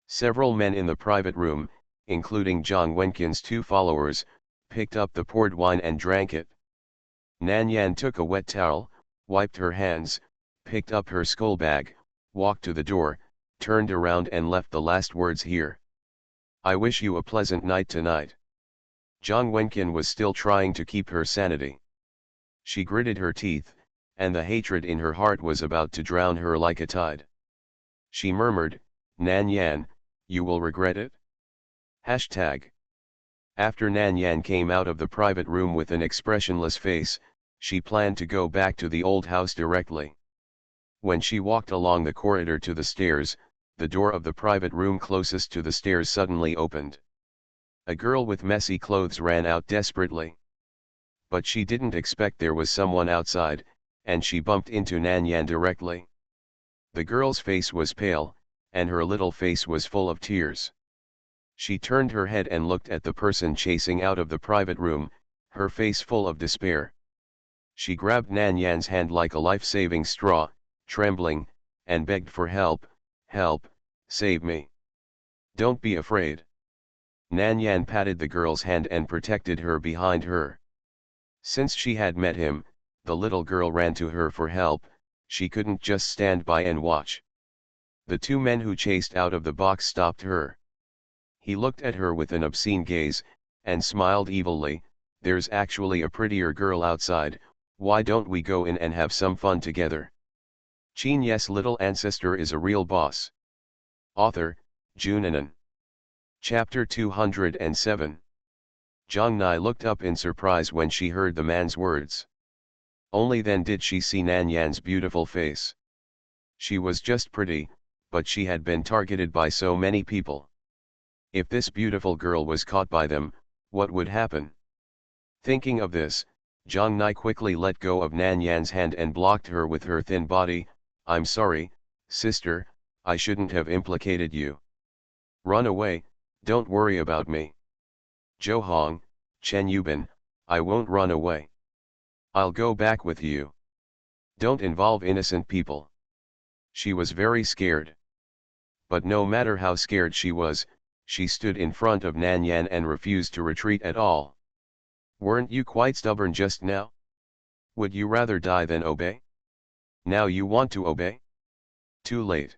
Several men in the private room, including Zhang Wenqin's 2 followers, picked up the poured wine and drank it. Nan Yan took a wet towel, wiped her hands, picked up her skull bag, walked to the door, turned around and left the last words here. I wish you a pleasant night tonight. Zhang Wenqin was still trying to keep her sanity. She gritted her teeth, and the hatred in her heart was about to drown her like a tide. She murmured, Nan Yan, you will regret it? Hashtag. After Nan Yan came out of the private room with an expressionless face, she planned to go back to the old house directly. When she walked along the corridor to the stairs, the door of the private room closest to the stairs suddenly opened. A girl with messy clothes ran out desperately. But she didn't expect there was someone outside, and she bumped into Nan Yan directly. The girl's face was pale, and her little face was full of tears. She turned her head and looked at the person chasing out of the private room, her face full of despair. She grabbed Nan Yan's hand like a life-saving straw, trembling, and begged for help, help, save me. Don't be afraid. Nan Yan patted the girl's hand and protected her behind her. Since she had met him, the little girl ran to her for help, she couldn't just stand by and watch. The 2 men who chased out of the box stopped her. He looked at her with an obscene gaze, and smiled evilly, there's actually a prettier girl outside, why don't we go in and have some fun together? Qin Ye's little ancestor is a real boss. Author, Junanan. Chapter 207. Zhang Nai looked up in surprise when she heard the man's words. Only then did she see Nan Yan's beautiful face. She was just pretty, but she had been targeted by so many people. If this beautiful girl was caught by them, what would happen? Thinking of this, Zhang Nai quickly let go of Nan Yan's hand and blocked her with her thin body. I'm sorry, sister, I shouldn't have implicated you. Run away, don't worry about me. Zhou Hong, Chen Yubin, I won't run away. I'll go back with you. Don't involve innocent people. She was very scared. But no matter how scared she was, she stood in front of Nan Yan and refused to retreat at all. Weren't you quite stubborn just now? Would you rather die than obey? Now you want to obey? Too late.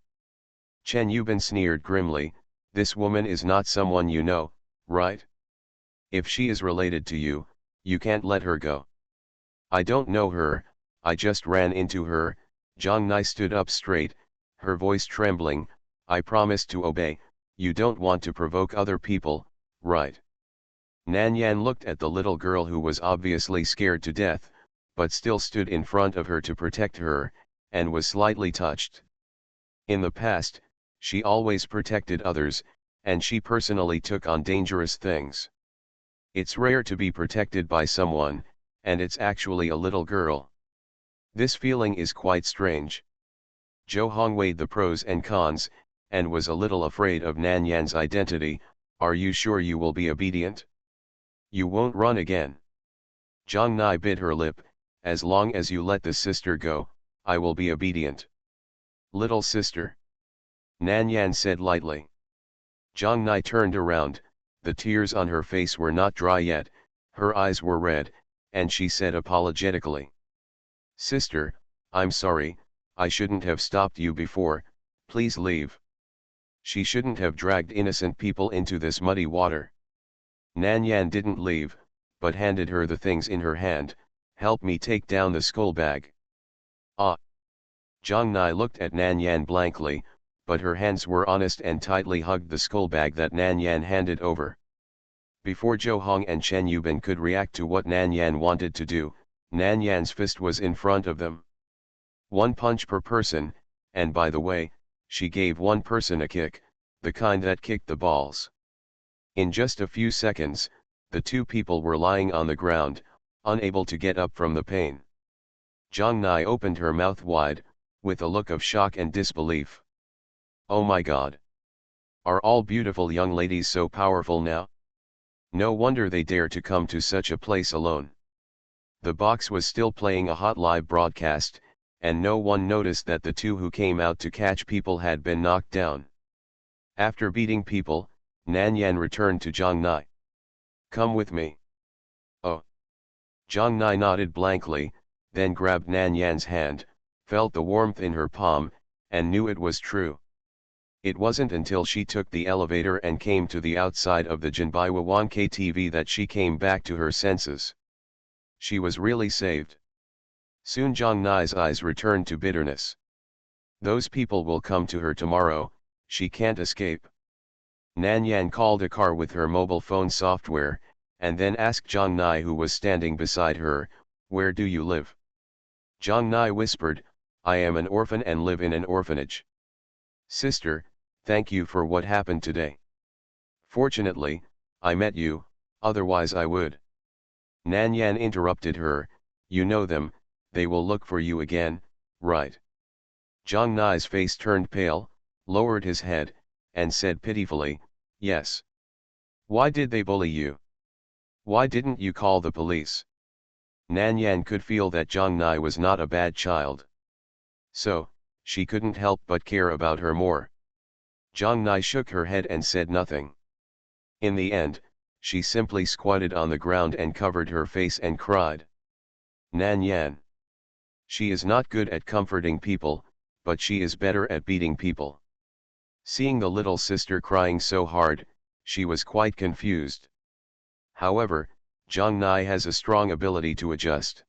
Chen Yubin sneered grimly, this woman is not someone you know, right? If she is related to you, you can't let her go. I don't know her, I just ran into her. Zhang Nai stood up straight, her voice trembling, I promised to obey, you don't want to provoke other people, right? Nan Yan looked at the little girl who was obviously scared to death, but still stood in front of her to protect her, and was slightly touched. In the past, she always protected others, and she personally took on dangerous things. It's rare to be protected by someone, and it's actually a little girl. This feeling is quite strange. Zhou Hong weighed the pros and cons, and was a little afraid of Nan Yan's identity. Are you sure you will be obedient? You won't run again. Zhang Nai bit her lip, as long as you let the sister go, I will be obedient. Little sister. Nan Yan said lightly. Zhang Nai turned around, the tears on her face were not dry yet, her eyes were red, and she said apologetically. Sister, I'm sorry, I shouldn't have stopped you before, please leave. She shouldn't have dragged innocent people into this muddy water. Nan Yan didn't leave, but handed her the things in her hand, help me take down the skull bag. Ah! Zhang Nai looked at Nan Yan blankly, but her hands were honest and tightly hugged the skull bag that Nan Yan handed over. Before Zhou Hong and Chen Yubin could react to what Nan Yan wanted to do, Nan Yan's fist was in front of them. 1 punch per person, and by the way, she gave one person a kick, the kind that kicked the balls. In just a few seconds, the 2 people were lying on the ground, unable to get up from the pain. Zhang Nai opened her mouth wide, with a look of shock and disbelief. Oh my God! Are all beautiful young ladies so powerful now? No wonder they dare to come to such a place alone. The box was still playing a hot live broadcast, and no one noticed that the two who came out to catch people had been knocked down. After beating people, Nan Yan returned to Zhang Nai. "Come with me." "Oh." Zhang Nai nodded blankly, then grabbed Nan Yan's hand, felt the warmth in her palm, and knew it was true. It wasn't until she took the elevator and came to the outside of the Jinbaiwawan KTV that she came back to her senses. She was really saved. Soon Zhang Nai's eyes returned to bitterness. Those people will come to her tomorrow, she can't escape. Nan Yan called a car with her mobile phone software, and then asked Zhang Nai, who was standing beside her, "Where do you live?" Zhang Nai whispered, "I am an orphan and live in an orphanage." "Sister, thank you for what happened today. Fortunately, I met you, otherwise I would." Nan Yan interrupted her, "You know them, they will look for you again, right?" Zhang Nai's face turned pale, lowered his head, and said pitifully, "Yes." "Why did they bully you? Why didn't you call the police?" Nan Yan could feel that Zhang Nai was not a bad child. So, she couldn't help but care about her more. Zhang Nai shook her head and said nothing. In the end, she simply squatted on the ground and covered her face and cried. Nan Yan. She is not good at comforting people, but she is better at beating people. Seeing the little sister crying so hard, she was quite confused. However, Zhang Nai has a strong ability to adjust.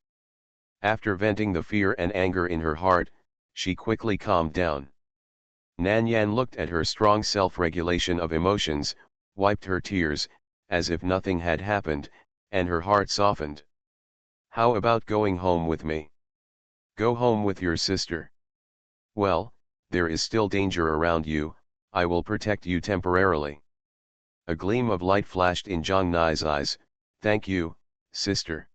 After venting the fear and anger in her heart, she quickly calmed down. Nan Yan looked at her strong self-regulation of emotions, wiped her tears, as if nothing had happened, and her heart softened. "How about going home with me?" "Go home with your sister?" "Well, there is still danger around you, I will protect you temporarily." A gleam of light flashed in Zhang Nai's eyes. "Thank you, sister."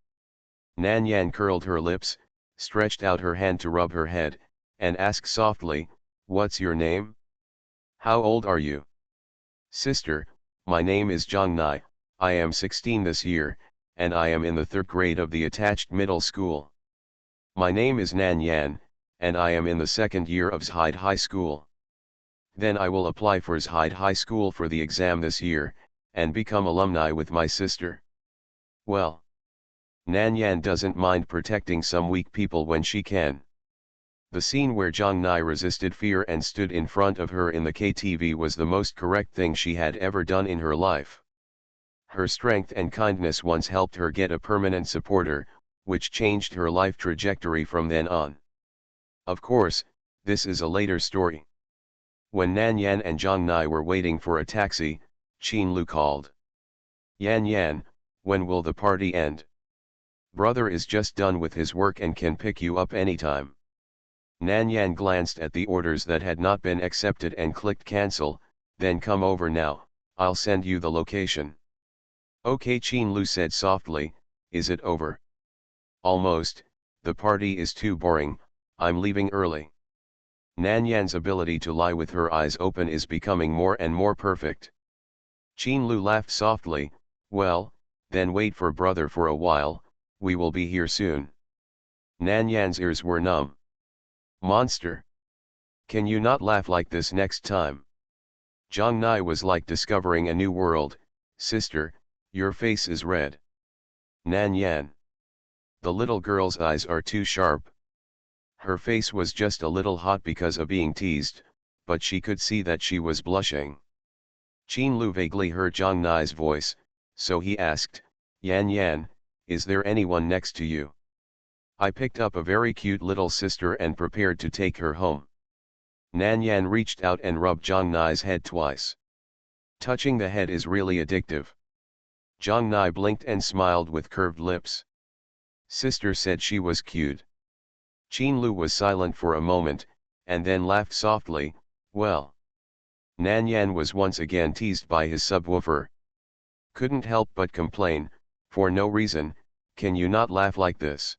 Nan Yan curled her lips, stretched out her hand to rub her head, and asked softly, "What's your name? How old are you?" "Sister, my name is Zhang Nai, I am 16 this year, and I am in the 3rd grade of the attached middle school." "My name is Nan Yan, and I am in the 2nd year of Zhaid High School." "Then I will apply for Zhaid High School for the exam this year, and become alumni with my sister." Well, Nan Yan doesn't mind protecting some weak people when she can. The scene where Zhang Nai resisted fear and stood in front of her in the KTV was the most correct thing she had ever done in her life. Her strength and kindness once helped her get a permanent supporter, which changed her life trajectory from then on. Of course, this is a later story. When Nan Yan and Zhang Nai were waiting for a taxi, Qin Lu called. "Yan Yan, when will the party end? Brother is just done with his work and can pick you up anytime." Nan Yan glanced at the orders that had not been accepted and clicked cancel, "Then come over now, I'll send you the location." "Okay," Qin Lu said softly, "is it over?" "Almost, the party is too boring, I'm leaving early." Nan Yan's ability to lie with her eyes open is becoming more and more perfect. Qin Lu laughed softly, "Well, then wait for brother for a while, we will be here soon." Nan Yan's ears were numb. "Monster! Can you not laugh like this next time?" Zhang Nai was like discovering a new world. "Sister, your face is red." "Nan Yan. The little girl's eyes are too sharp." Her face was just a little hot because of being teased, but she could see that she was blushing. Qin Lu vaguely heard Zhang Nai's voice, so he asked, "Yan Yan, is there anyone next to you?" "I picked up a very cute little sister and prepared to take her home." Nan Yan reached out and rubbed Zhang Nai's head twice. Touching the head is really addictive. Zhang Nai blinked and smiled with curved lips. Sister said she was cute. Qin Lu was silent for a moment, and then laughed softly, "Well." Nan Yan was once again teased by his subwoofer. Couldn't help but complain, for no reason, "Can you not laugh like this?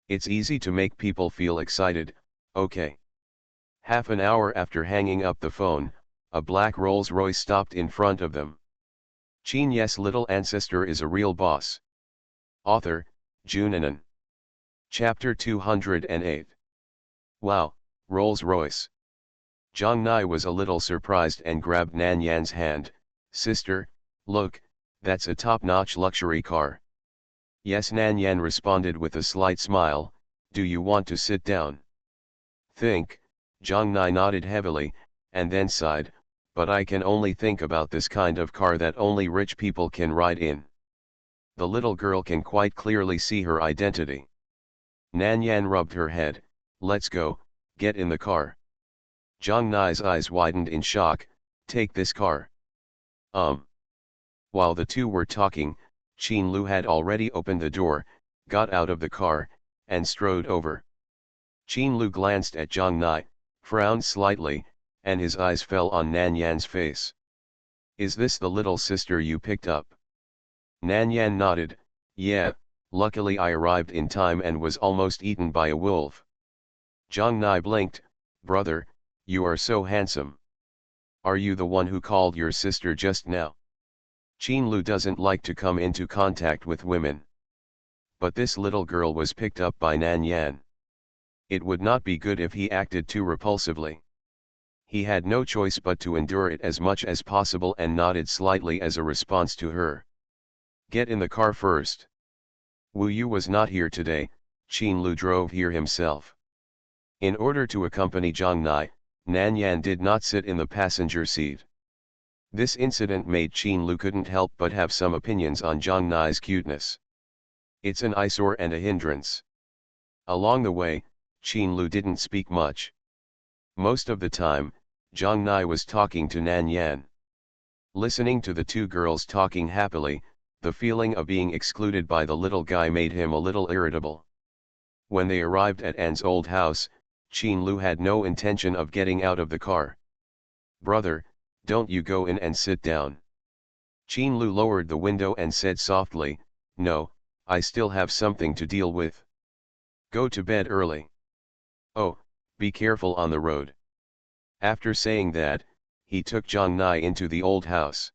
It's easy to make people feel excited, okay." Half an hour after hanging up the phone, a black Rolls-Royce stopped in front of them. Qin Ye's little ancestor is a real boss. Author, Junanan. Chapter 208. Wow, Rolls-Royce. Zhang Nai was a little surprised and grabbed Nan Yan's hand. Sister, look, that's a top-notch luxury car. Yes, Nan Yan responded with a slight smile. Do you want to sit down? Think, Zhang Nai nodded heavily, and then sighed, but I can only think about this kind of car that only rich people can ride in. The little girl can quite clearly see her identity. Nan Yan rubbed her head. Let's go, get in the car. Zhang Nai's eyes widened in shock. Take this car. While the two were talking, Qin Lu had already opened the door, got out of the car, and strode over. Qin Lu glanced at Zhang Nai, frowned slightly, and his eyes fell on Nan Yan's face. Is this the little sister you picked up? Nan Yan nodded. Yeah, luckily I arrived in time and was almost eaten by a wolf. Zhang Nai blinked. Brother, you are so handsome. Are you the one who called your sister just now? Qin Lu doesn't like to come into contact with women. But this little girl was picked up by Nan Yan. It would not be good if he acted too repulsively. He had no choice but to endure it as much as possible and nodded slightly as a response to her. Get in the car first. Wu Yu was not here today, Qin Lu drove here himself. In order to accompany Zhang Nai, Nan Yan did not sit in the passenger seat. This incident made Qin Lu couldn't help but have some opinions on Zhang Nai's cuteness. It's an eyesore and a hindrance. Along the way, Qin Lu didn't speak much. Most of the time, Zhang Nai was talking to Nan Yan. Listening to the two girls talking happily, the feeling of being excluded by the little guy made him a little irritable. When they arrived at An's old house, Qin Lu had no intention of getting out of the car. Brother, don't you go in and sit down. Qin Lu lowered the window and said softly, No, I still have something to deal with. Go to bed early. Oh, be careful on the road. After saying that, he took Zhang Nai into the old house.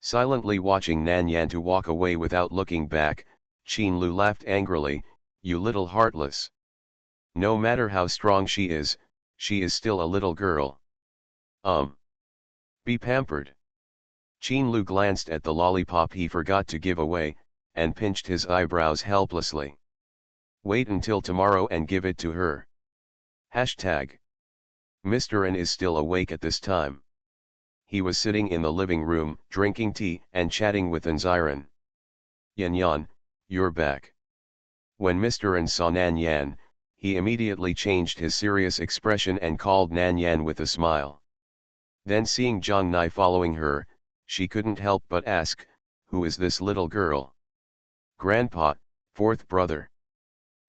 Silently watching Nan Yan to walk away without looking back, Qin Lu laughed angrily. You little heartless. No matter how strong she is still a little girl. Be pampered. Qin Lu glanced at the lollipop he forgot to give away, and pinched his eyebrows helplessly. Wait until tomorrow and give it to her. Hashtag. Mr. N is still awake at this time. He was sitting in the living room, drinking tea and chatting with Anziran. Yan Yan, you're back. When Mr. N saw Nan Yan, he immediately changed his serious expression and called Nan Yan with a smile. Then seeing Zhang Nai following her, she couldn't help but ask, who is this little girl? Grandpa, fourth brother.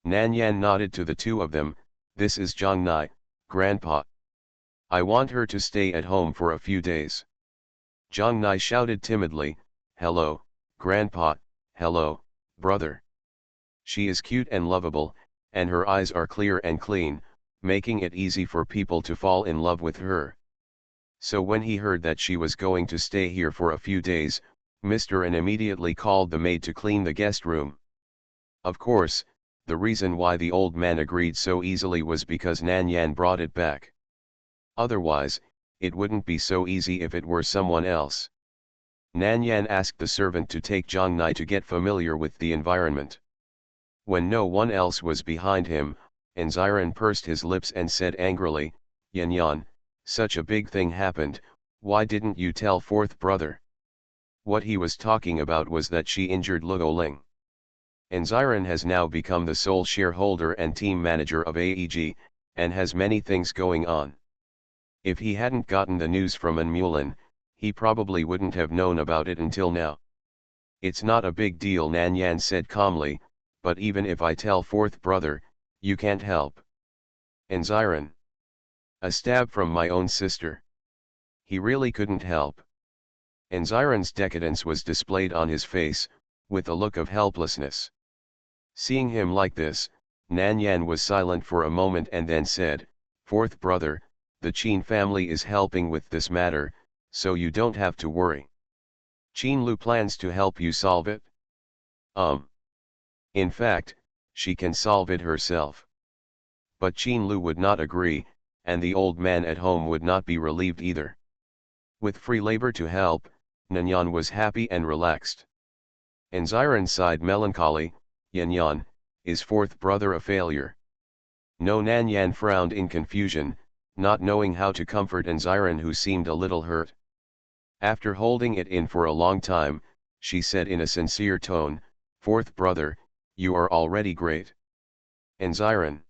Nan Yan nodded to the two of them. This is Zhang Nai, Grandpa. I want her to stay at home for a few days. Zhang Nai shouted timidly, Hello, Grandpa, hello, brother. She is cute and lovable, and her eyes are clear and clean, making it easy for people to fall in love with her. So when he heard that she was going to stay here for a few days, Mr. N immediately called the maid to clean the guest room. Of course, the reason why the old man agreed so easily was because Nan Yan brought it back. Otherwise, it wouldn't be so easy if it were someone else. Nan Yan asked the servant to take Zhang Nai to get familiar with the environment. When no one else was behind him, Anziran pursed his lips and said angrily, Yan Yan, such a big thing happened, why didn't you tell fourth brother? What he was talking about was that she injured Luo Ling. Anziran has now become the sole shareholder and team manager of AEG, and has many things going on. If he hadn't gotten the news from An Mulin, he probably wouldn't have known about it until now. It's not a big deal, Nan Yan said calmly, but even if I tell fourth brother, you can't help. Anziran. A stab from my own sister. He really couldn't help. Anziran's decadence was displayed on his face, with a look of helplessness. Seeing him like this, Nan Yan was silent for a moment and then said, Fourth brother, the Qin family is helping with this matter, so you don't have to worry. Qin Lu plans to help you solve it? In fact, she can solve it herself. But Qin Lu would not agree, and the old man at home would not be relieved either. With free labor to help, Nanyan was happy and relaxed. Anziran sighed melancholy. Yanyan, is fourth brother a failure? No. Nanyan frowned in confusion, not knowing how to comfort Anziran, who seemed a little hurt. After holding it in for a long time, she said in a sincere tone, "Fourth brother, you are already great." Anziran.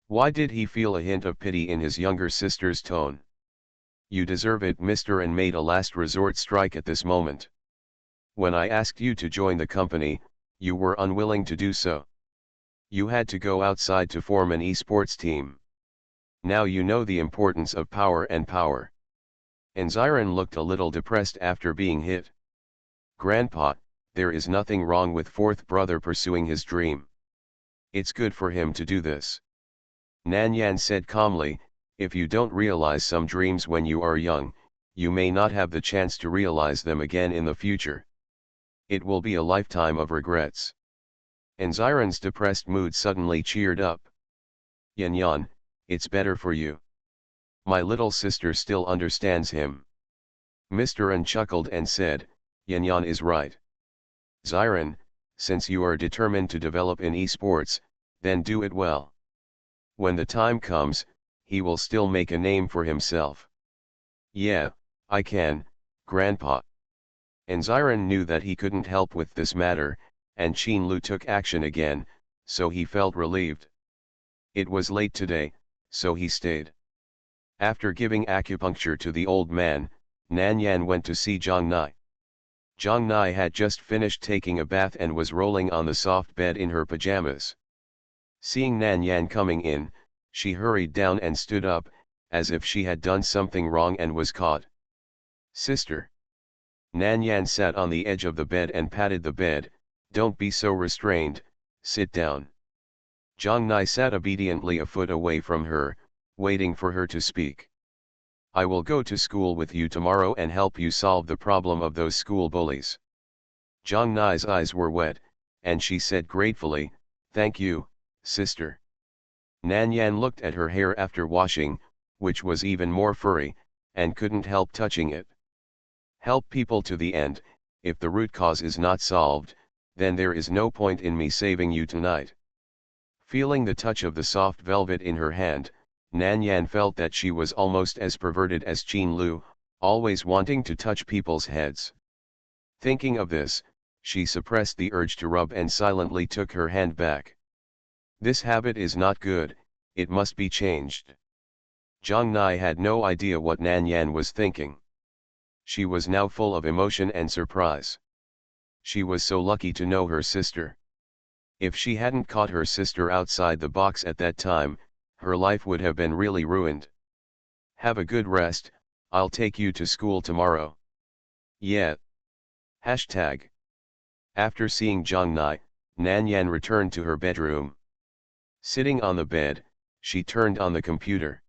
Why did he feel a hint of pity in his younger sister's tone? "You deserve it, mister, and made a last resort strike at this moment. When I asked you to join the company, you were unwilling to do so. You had to go outside to form an esports team. Now you know the importance of power and power." Anziran looked a little depressed after being hit. "Grandpa, there is nothing wrong with fourth brother pursuing his dream. It's good for him to do this." Nanyan said calmly, "If you don't realize some dreams when you are young, you may not have the chance to realize them again in the future. It will be a lifetime of regrets." Anziran's depressed mood suddenly cheered up. "Yanyan, it's better for you. My little sister still understands him." Mr. An chuckled and said, "Yanyan is right. Ziran, since you are determined to develop in esports, then do it well. When the time comes, he will still make a name for himself." "Yeah, I can, Grandpa." Anziran knew that he couldn't help with this matter, and Qin Lu took action again, so he felt relieved. It was late today, so he stayed. After giving acupuncture to the old man, Nanyan went to see Zhang Nai. Zhang Nai had just finished taking a bath and was rolling on the soft bed in her pajamas. Seeing Nanyan coming in, she hurried down and stood up, as if she had done something wrong and was caught. "Sister." Nanyan sat on the edge of the bed and patted the bed. "Don't be so restrained, sit down." Zhang Nai sat obediently a foot away from her, waiting for her to speak. "I will go to school with you tomorrow and help you solve the problem of those school bullies." Zhang Nai's eyes were wet, and she said gratefully, "Thank you, sister." Nanyan looked at her hair after washing, which was even more furry, and couldn't help touching it. "Help people to the end. If the root cause is not solved, then there is no point in me saving you tonight." Feeling the touch of the soft velvet in her hand, Nanyan felt that she was almost as perverted as Qin Lu, always wanting to touch people's heads. Thinking of this, she suppressed the urge to rub and silently took her hand back. "This habit is not good, it must be changed." Zhang Nai had no idea what Nanyan was thinking. She was now full of emotion and surprise. She was so lucky to know her sister. If she hadn't caught her sister outside the box at that time, her life would have been really ruined. "Have a good rest, I'll take you to school tomorrow." "Yeah." Hashtag. After seeing Zhang Nai, Nanyan returned to her bedroom. Sitting on the bed, she turned on the computer.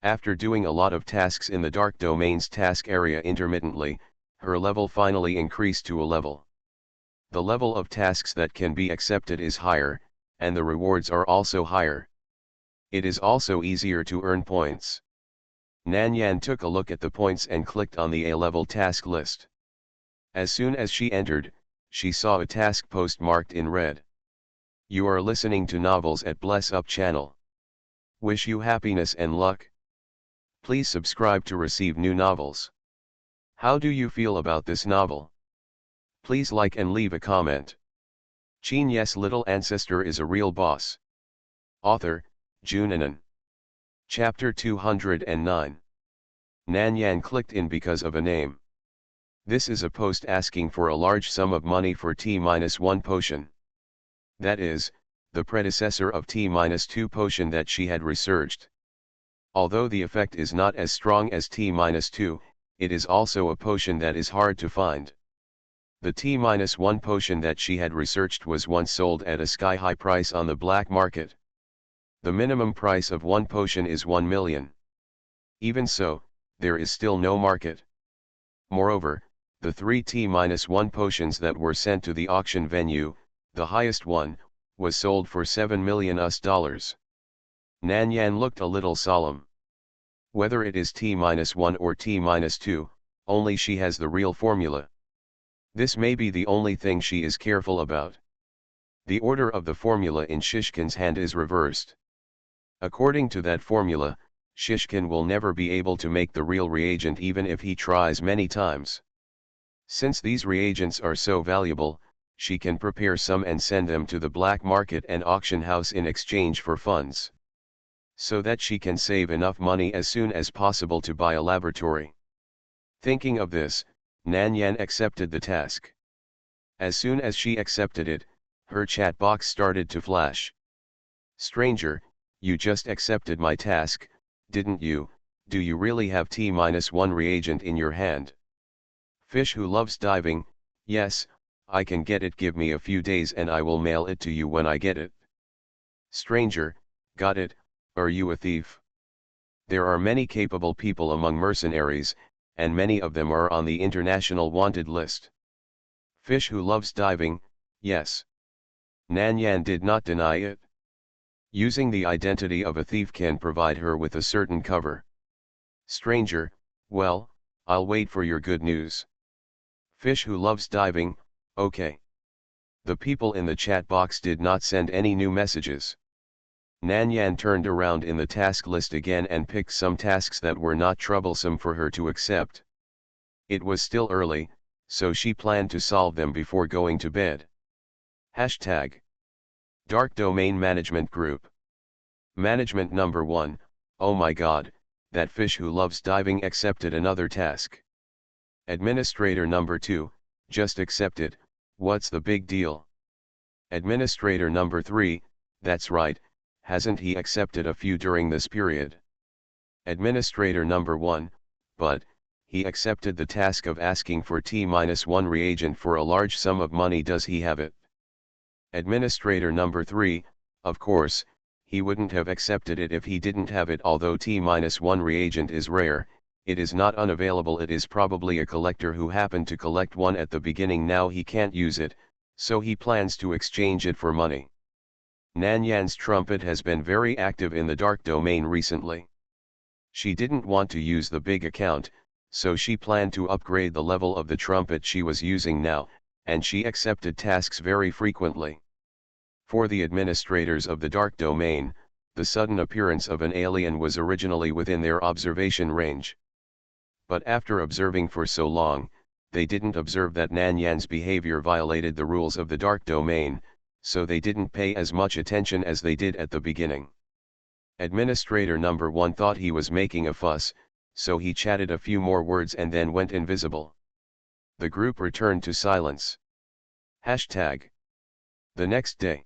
After doing a lot of tasks in the dark domains task area intermittently, her level finally increased to a level. The level of tasks that can be accepted is higher, and the rewards are also higher. It is also easier to earn points. Nanyan took a look at the points and clicked on the A-level task list. As soon as she entered, she saw a task post marked in red. "You are listening to novels at Bless Up channel. Wish you happiness and luck. Please subscribe to receive new novels." How do you feel about this novel? Please like and leave a comment. Qin Ye's little ancestor is a real boss. Author, Junanan. Chapter 209. Nanyan clicked in because of a name. This is a post asking for a large sum of money for T-1 potion. That is, the predecessor of T-2 potion that she had researched. Although the effect is not as strong as T-2, it is also a potion that is hard to find. The T-1 potion that she had researched was once sold at a sky-high price on the black market. The minimum price of one potion is 1 million. Even so, there is still no market. Moreover, the 3 T-1 potions that were sent to the auction venue, the highest one, was sold for $7 million. Nan Yan looked a little solemn. Whether it is T-1 or T-2, only she has the real formula. This may be the only thing she is careful about. The order of the formula in Shishkin's hand is reversed. According to that formula, Shishkin will never be able to make the real reagent even if he tries many times. Since these reagents are so valuable, she can prepare some and send them to the black market and auction house in exchange for funds, so that she can save enough money as soon as possible to buy a laboratory. Thinking of this, Nan Yan accepted the task. As soon as she accepted it, her chat box started to flash. "Stranger, you just accepted my task, didn't you? Do you really have T-1 reagent in your hand?" "Fish who loves diving, yes, I can get it. Give me a few days and I will mail it to you when I get it." "Stranger, got it. Are you a thief?" There are many capable people among mercenaries, and many of them are on the international wanted list. Fish who loves diving, yes. Nan Yan did not deny it. Using the identity of a thief can provide her with a certain cover. "Stranger, well, I'll wait for your good news." Fish who loves diving, okay. The people in the chat box did not send any new messages. Nan Yan turned around in the task list again and picked some tasks that were not troublesome for her to accept. It was still early, so she planned to solve them before going to bed. Hashtag Dark Domain Management Group. Management number 1, oh my god, that fish who loves diving accepted another task. Administrator number 2, just accept it, what's the big deal? Administrator number 3, that's right, hasn't he accepted a few during this period? Administrator number 1, but, he accepted the task of asking for T-1 reagent for a large sum of money. Does he have it? Administrator number 3, of course, he wouldn't have accepted it if he didn't have it. Although T-1 reagent is rare, it is not unavailable. It is probably a collector who happened to collect one at the beginning. Now he can't use it, so he plans to exchange it for money. Nan Yan's trumpet has been very active in the dark domain recently. She didn't want to use the big account, so she planned to upgrade the level of the trumpet she was using now, and she accepted tasks very frequently. For the administrators of the dark domain, the sudden appearance of an alien was originally within their observation range. But after observing for so long, they didn't observe that Nan Yan's behavior violated the rules of the dark domain, so they didn't pay as much attention as they did at the beginning. Administrator number 1 thought he was making a fuss, so he chatted a few more words and then went invisible. The group returned to silence. Hashtag The next day,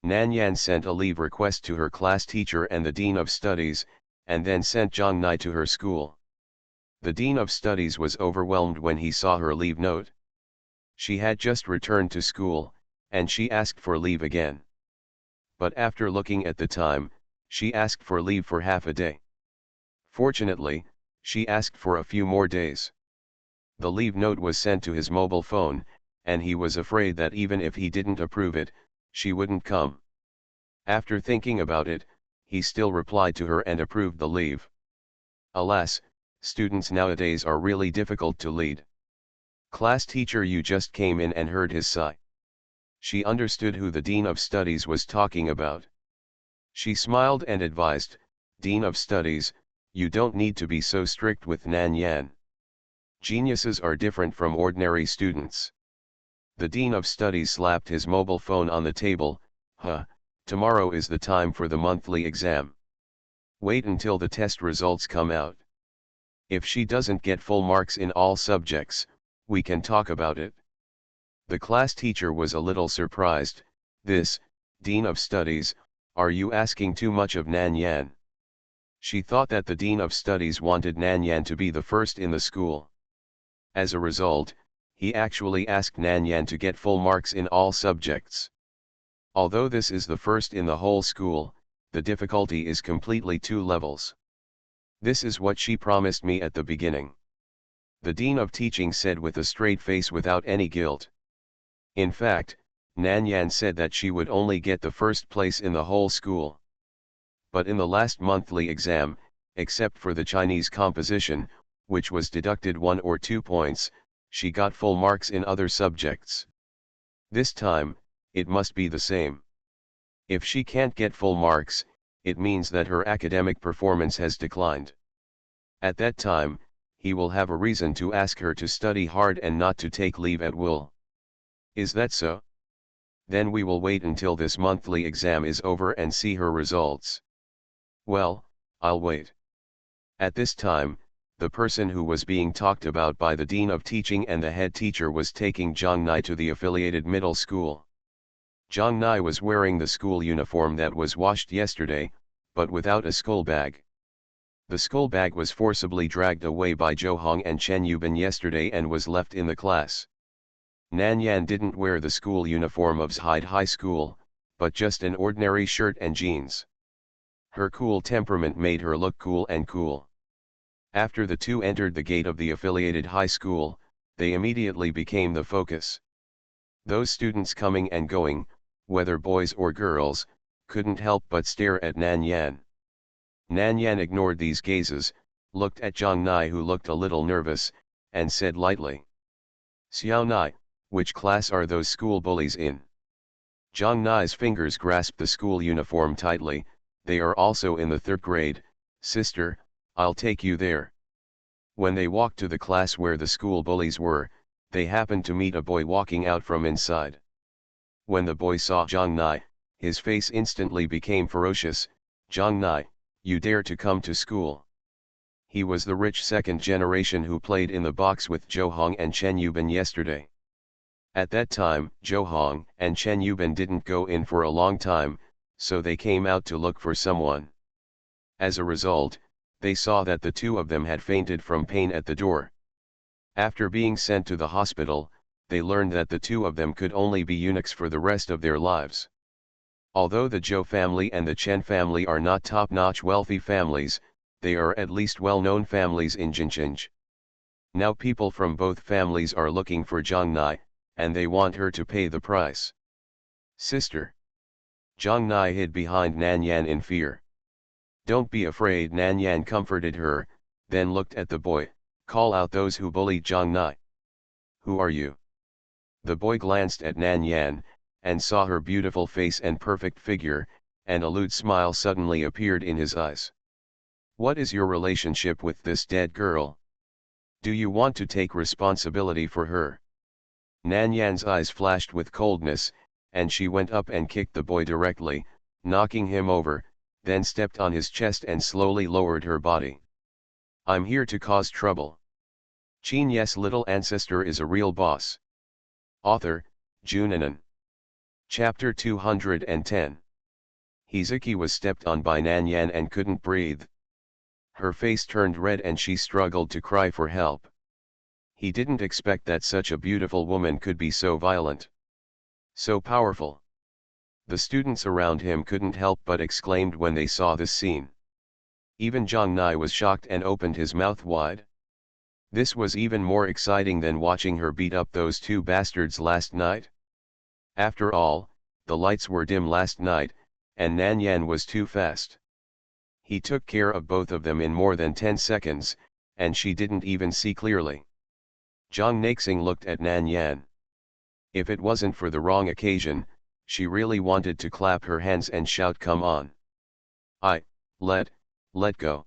Nan Yan sent a leave request to her class teacher and the Dean of Studies, and then sent Zhang Nai to her school. The Dean of Studies was overwhelmed when he saw her leave note. She had just returned to school, and she asked for leave again. But after looking at the time, she asked for leave for half a day. Fortunately, she asked for a few more days. The leave note was sent to his mobile phone, and he was afraid that even if he didn't approve it, she wouldn't come. After thinking about it, he still replied to her and approved the leave. Alas, students nowadays are really difficult to lead. Class teacher, you just came in and heard his sigh. She understood who the Dean of Studies was talking about. She smiled and advised, "Dean of Studies, you don't need to be so strict with Nan Yan. Geniuses are different from ordinary students." The Dean of Studies slapped his mobile phone on the table. Tomorrow is the time for the monthly exam. Wait until the test results come out. If she doesn't get full marks in all subjects, we can talk about it." The class teacher was a little surprised. "This, Dean of Studies, are you asking too much of Nan Yan?" She thought that the Dean of Studies wanted Nan Yan to be the first in the school. As a result, he actually asked Nan Yan to get full marks in all subjects. Although this is the first in the whole school, the difficulty is completely 2 levels. "This is what she promised me at the beginning," the Dean of Teaching said with a straight face without any guilt. In fact, Nan Yan said that she would only get the first place in the whole school. but in the last monthly exam, except for the Chinese composition, which was deducted 1 or 2 points, she got full marks in other subjects. This time, it must be the same. If she can't get full marks, it means that her academic performance has declined. At that time, he will have a reason to ask her to study hard and not to take leave at will. Is that so? Then we will wait until this monthly exam is over and see her results. Well, I'll wait. At this time, the person who was being talked about by the Dean of Teaching and the head teacher was taking Zhang Nai to the affiliated middle school. Zhang Nai was wearing the school uniform that was washed yesterday, but without a school bag. The school bag was forcibly dragged away by Zhou Hong and Chen Yubin yesterday and was left in the class. Nan Yan didn't wear the school uniform of Zhaide High School, but just an ordinary shirt and jeans. Her cool temperament made her look cool and cool. After the two entered the gate of the affiliated high school, they immediately became the focus. Those students coming and going, whether boys or girls, couldn't help but stare at Nan Yan. Nan Yan ignored these gazes, looked at Zhang Nai, who looked a little nervous, and said lightly, "Xiao Nai, which class are those school bullies in?" Zhang Nai's fingers grasped the school uniform tightly. "They are also in the 3rd grade, sister, I'll take you there." When they walked to the class where the school bullies were, they happened to meet a boy walking out from inside. When the boy saw Zhang Nai, his face instantly became ferocious. "Zhang Nai, you dare to come to school?" He was the rich 2nd generation who played in the box with Zhou Hong and Chen Yubin yesterday. At that time, Zhou Hong and Chen Yubin didn't go in for a long time, so they came out to look for someone. As a result, they saw that the two of them had fainted from pain at the door. After being sent to the hospital, they learned that the two of them could only be eunuchs for the rest of their lives. Although the Zhou family and the Chen family are not top-notch wealthy families, they are at least well-known families in Jincheng. Now people from both families are looking for Zhang Nai, and they want her to pay the price. "Sister." Zhang Nai hid behind Nan Yan in fear. "Don't be afraid," Nan Yan comforted her, then looked at the boy. "Call out those who bullied Zhang Nai." "Who are you?" The boy glanced at Nan Yan, and saw her beautiful face and perfect figure, and a lewd smile suddenly appeared in his eyes. "What is your relationship with this dead girl? Do you want to take responsibility for her?" Nan Yan's eyes flashed with coldness, and she went up and kicked the boy directly, knocking him over, then stepped on his chest and slowly lowered her body. "I'm here to cause trouble. Qin Ye's little ancestor is a real boss." Author, Junanan. Chapter 210. Hezuki was stepped on by Nan Yan and couldn't breathe. Her face turned red and she struggled to cry for help. He didn't expect that such a beautiful woman could be so violent. So powerful. The students around him couldn't help but exclaimed when they saw this scene. Even Zhang Nai was shocked and opened his mouth wide. This was even more exciting than watching her beat up those two bastards last night. After all, the lights were dim last night, and Nan Yan was too fast. He took care of both of them in more than 10 seconds, and she didn't even see clearly. Zhang Naixing looked at Nan Yan. If it wasn't for the wrong occasion, she really wanted to clap her hands and shout, "Come on. Let go."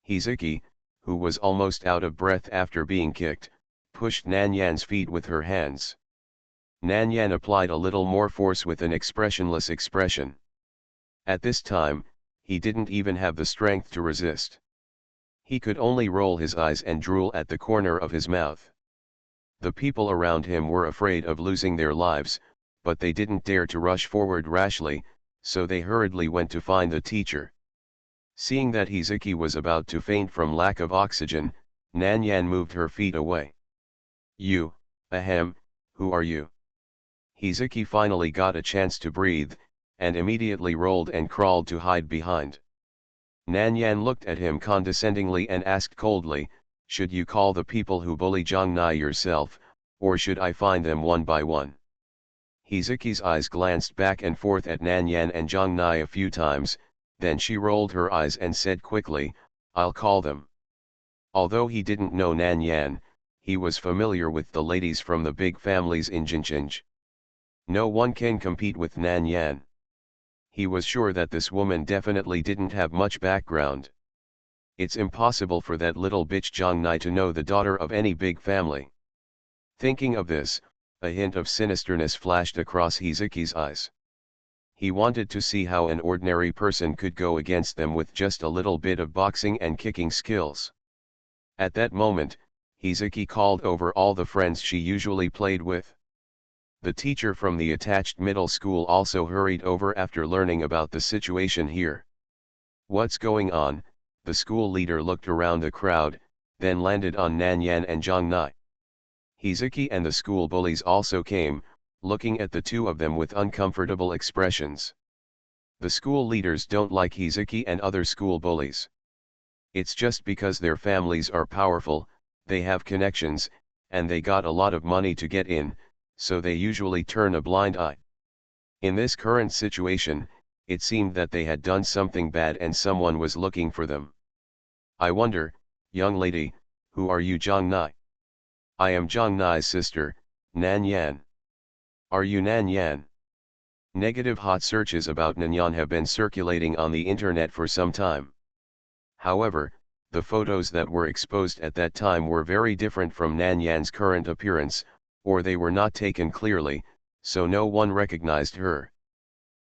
Hezuki, who was almost out of breath after being kicked, pushed Nan Yan's feet with her hands. Nan Yan applied a little more force with an expressionless expression. At this time, he didn't even have the strength to resist. He could only roll his eyes and drool at the corner of his mouth. The people around him were afraid of losing their lives, but they didn't dare to rush forward rashly, so they hurriedly went to find the teacher. Seeing that Hezuki was about to faint from lack of oxygen, Nan Yan moved her feet away. "You, who are you?" Hezuki finally got a chance to breathe, and immediately rolled and crawled to hide behind. Nan Yan looked at him condescendingly and asked coldly, "Should you call the people who bully Zhang Nai yourself, or should I find them one by one?" Hezuki's eyes glanced back and forth at Nan Yan and Zhang Nai a few times, Then she rolled her eyes and said quickly, "I'll call them." Although he didn't know Nan Yan, he was familiar with the ladies from the big families in Jincheng. No one can compete with Nan Yan. He was sure that this woman definitely didn't have much background. It's impossible for that little bitch Zhang Nai to know the daughter of any big family. Thinking of this, a hint of sinisterness flashed across Hezeki's eyes. He wanted to see how an ordinary person could go against them with just a little bit of boxing and kicking skills. At that moment, Hezeki called over all the friends she usually played with. The teacher from the attached middle school also hurried over after learning about the situation here. "What's going on?" The school leader looked around the crowd, then landed on Nan Yan and Zhang Nai. Hezeki and the school bullies also came, looking at the two of them with uncomfortable expressions. The school leaders don't like Hezeki and other school bullies. It's just because their families are powerful, they have connections, and they got a lot of money to get in, so they usually turn a blind eye. In this current situation, it seemed that they had done something bad and someone was looking for them. "I wonder, young lady, who are you?" "Zhang Nai. I am Zhang Nai's sister, Nan Yan." "Are you Nan Yan?" Negative hot searches about Nan Yan have been circulating on the internet for some time. However, the photos that were exposed at that time were very different from Nan Yan's current appearance, or they were not taken clearly, so no one recognized her.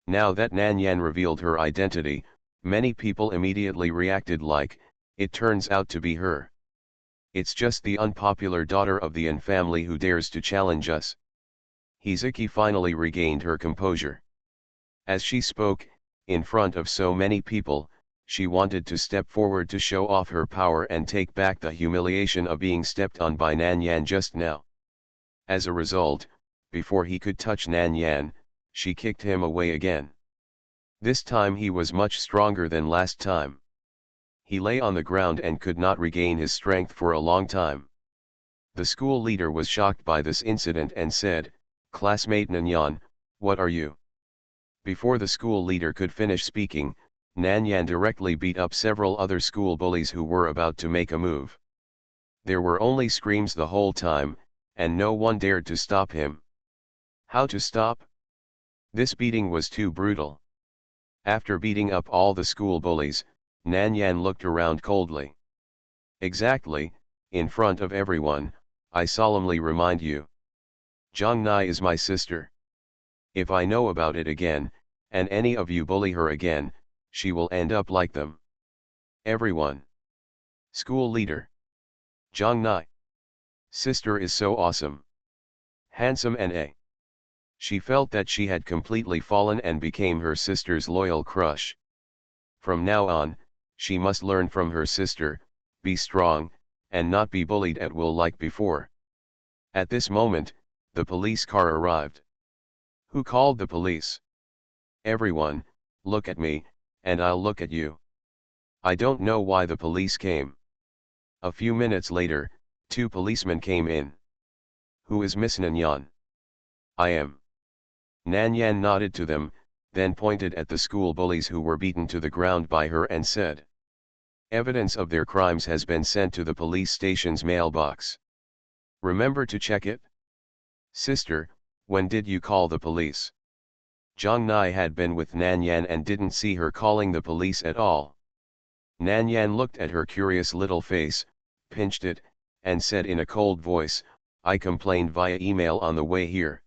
Now that Nan Yan revealed her identity, many people immediately reacted like, "It turns out to be her. It's just the unpopular daughter of the An family who dares to challenge us." Hezeki finally regained her composure. As she spoke, in front of so many people, she wanted to step forward to show off her power and take back the humiliation of being stepped on by Nan Yan just now. As a result, before he could touch Nan Yan, she kicked him away again. This time he was much stronger than last time. He lay on the ground and could not regain his strength for a long time. The school leader was shocked by this incident and said, "Classmate Nan Yan, what are you?" Before the school leader could finish speaking, Nan Yan directly beat up several other school bullies who were about to make a move. There were only screams the whole time, and no one dared to stop him. How to stop? This beating was too brutal. After beating up all the school bullies, Nan Yan looked around coldly. "Exactly, in front of everyone, I solemnly remind you. Zhang Nai is my sister. If I know about it again, and any of you bully her again, she will end up like them. Everyone." School leader. Zhang Nai. Sister is so awesome. Handsome and a. She felt that she had completely fallen and became her sister's loyal crush. From now on, she must learn from her sister, be strong, and not be bullied at will like before. At this moment, the police car arrived. Who called the police? Everyone, look at me, and I'll look at you. I don't know why the police came. A few minutes later, 2 policemen came in. Who is Miss Nan Yan? I am. Nan Yan nodded to them, then pointed at the school bullies who were beaten to the ground by her and said, "Evidence of their crimes has been sent to the police station's mailbox. Remember to check it?" Sister, when did you call the police? Zhang Nai had been with Nan Yan and didn't see her calling the police at all. Nan Yan looked at her curious little face, pinched it, and said in a cold voice, "I complained via email on the way here."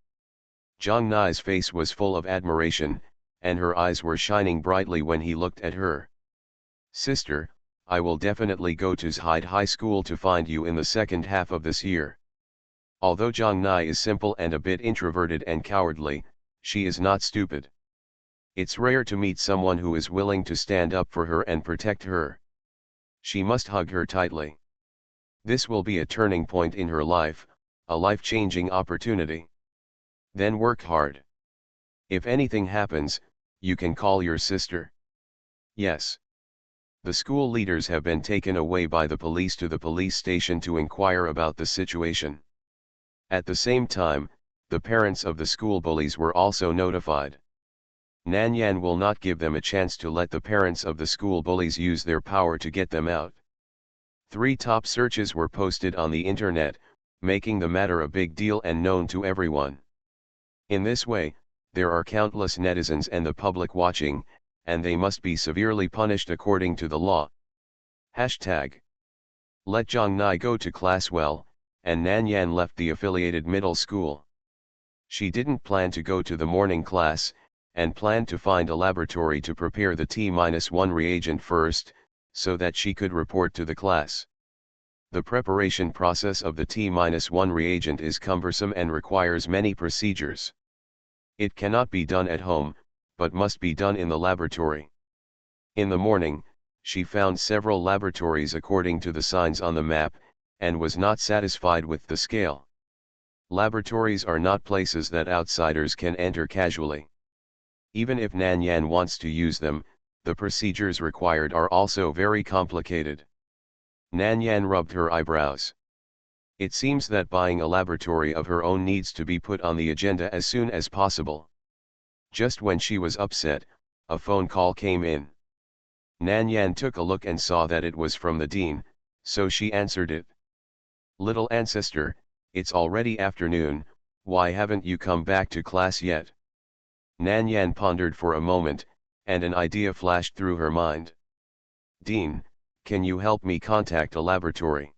Zhang Nai's face was full of admiration, and her eyes were shining brightly when he looked at her. "Sister, I will definitely go to Zhide High School to find you in the second half of this year." Although Zhang Nai is simple and a bit introverted and cowardly, she is not stupid. It's rare to meet someone who is willing to stand up for her and protect her. She must hug her tightly. This will be a turning point in her life, a life-changing opportunity. Then work hard. If anything happens, you can call your sister. Yes. The school leaders have been taken away by the police to the police station to inquire about the situation. At the same time, the parents of the school bullies were also notified. Nanyan will not give them a chance to let the parents of the school bullies use their power to get them out. 3 top searches were posted on the internet, making the matter a big deal and known to everyone. In this way, there are countless netizens and the public watching, and they must be severely punished according to the law. Hashtag. Let Zhongnai go to class well, and Nanyan left the affiliated middle school. She didn't plan to go to the morning class, and planned to find a laboratory to prepare the T-1 reagent first, so that she could report to the class. The preparation process of the T-1 reagent is cumbersome and requires many procedures. It cannot be done at home, but must be done in the laboratory. In the morning, she found several laboratories according to the signs on the map, and was not satisfied with the scale. Laboratories are not places that outsiders can enter casually. Even if Nanyan wants to use them, the procedures required are also very complicated. Nanyan rubbed her eyebrows. It seems that buying a laboratory of her own needs to be put on the agenda as soon as possible. Just when she was upset, a phone call came in. Nanyan took a look and saw that it was from the dean, so she answered it. "Little ancestor, it's already afternoon, why haven't you come back to class yet?" Nanyan pondered for a moment, and an idea flashed through her mind. "Dean, can you help me contact a laboratory?"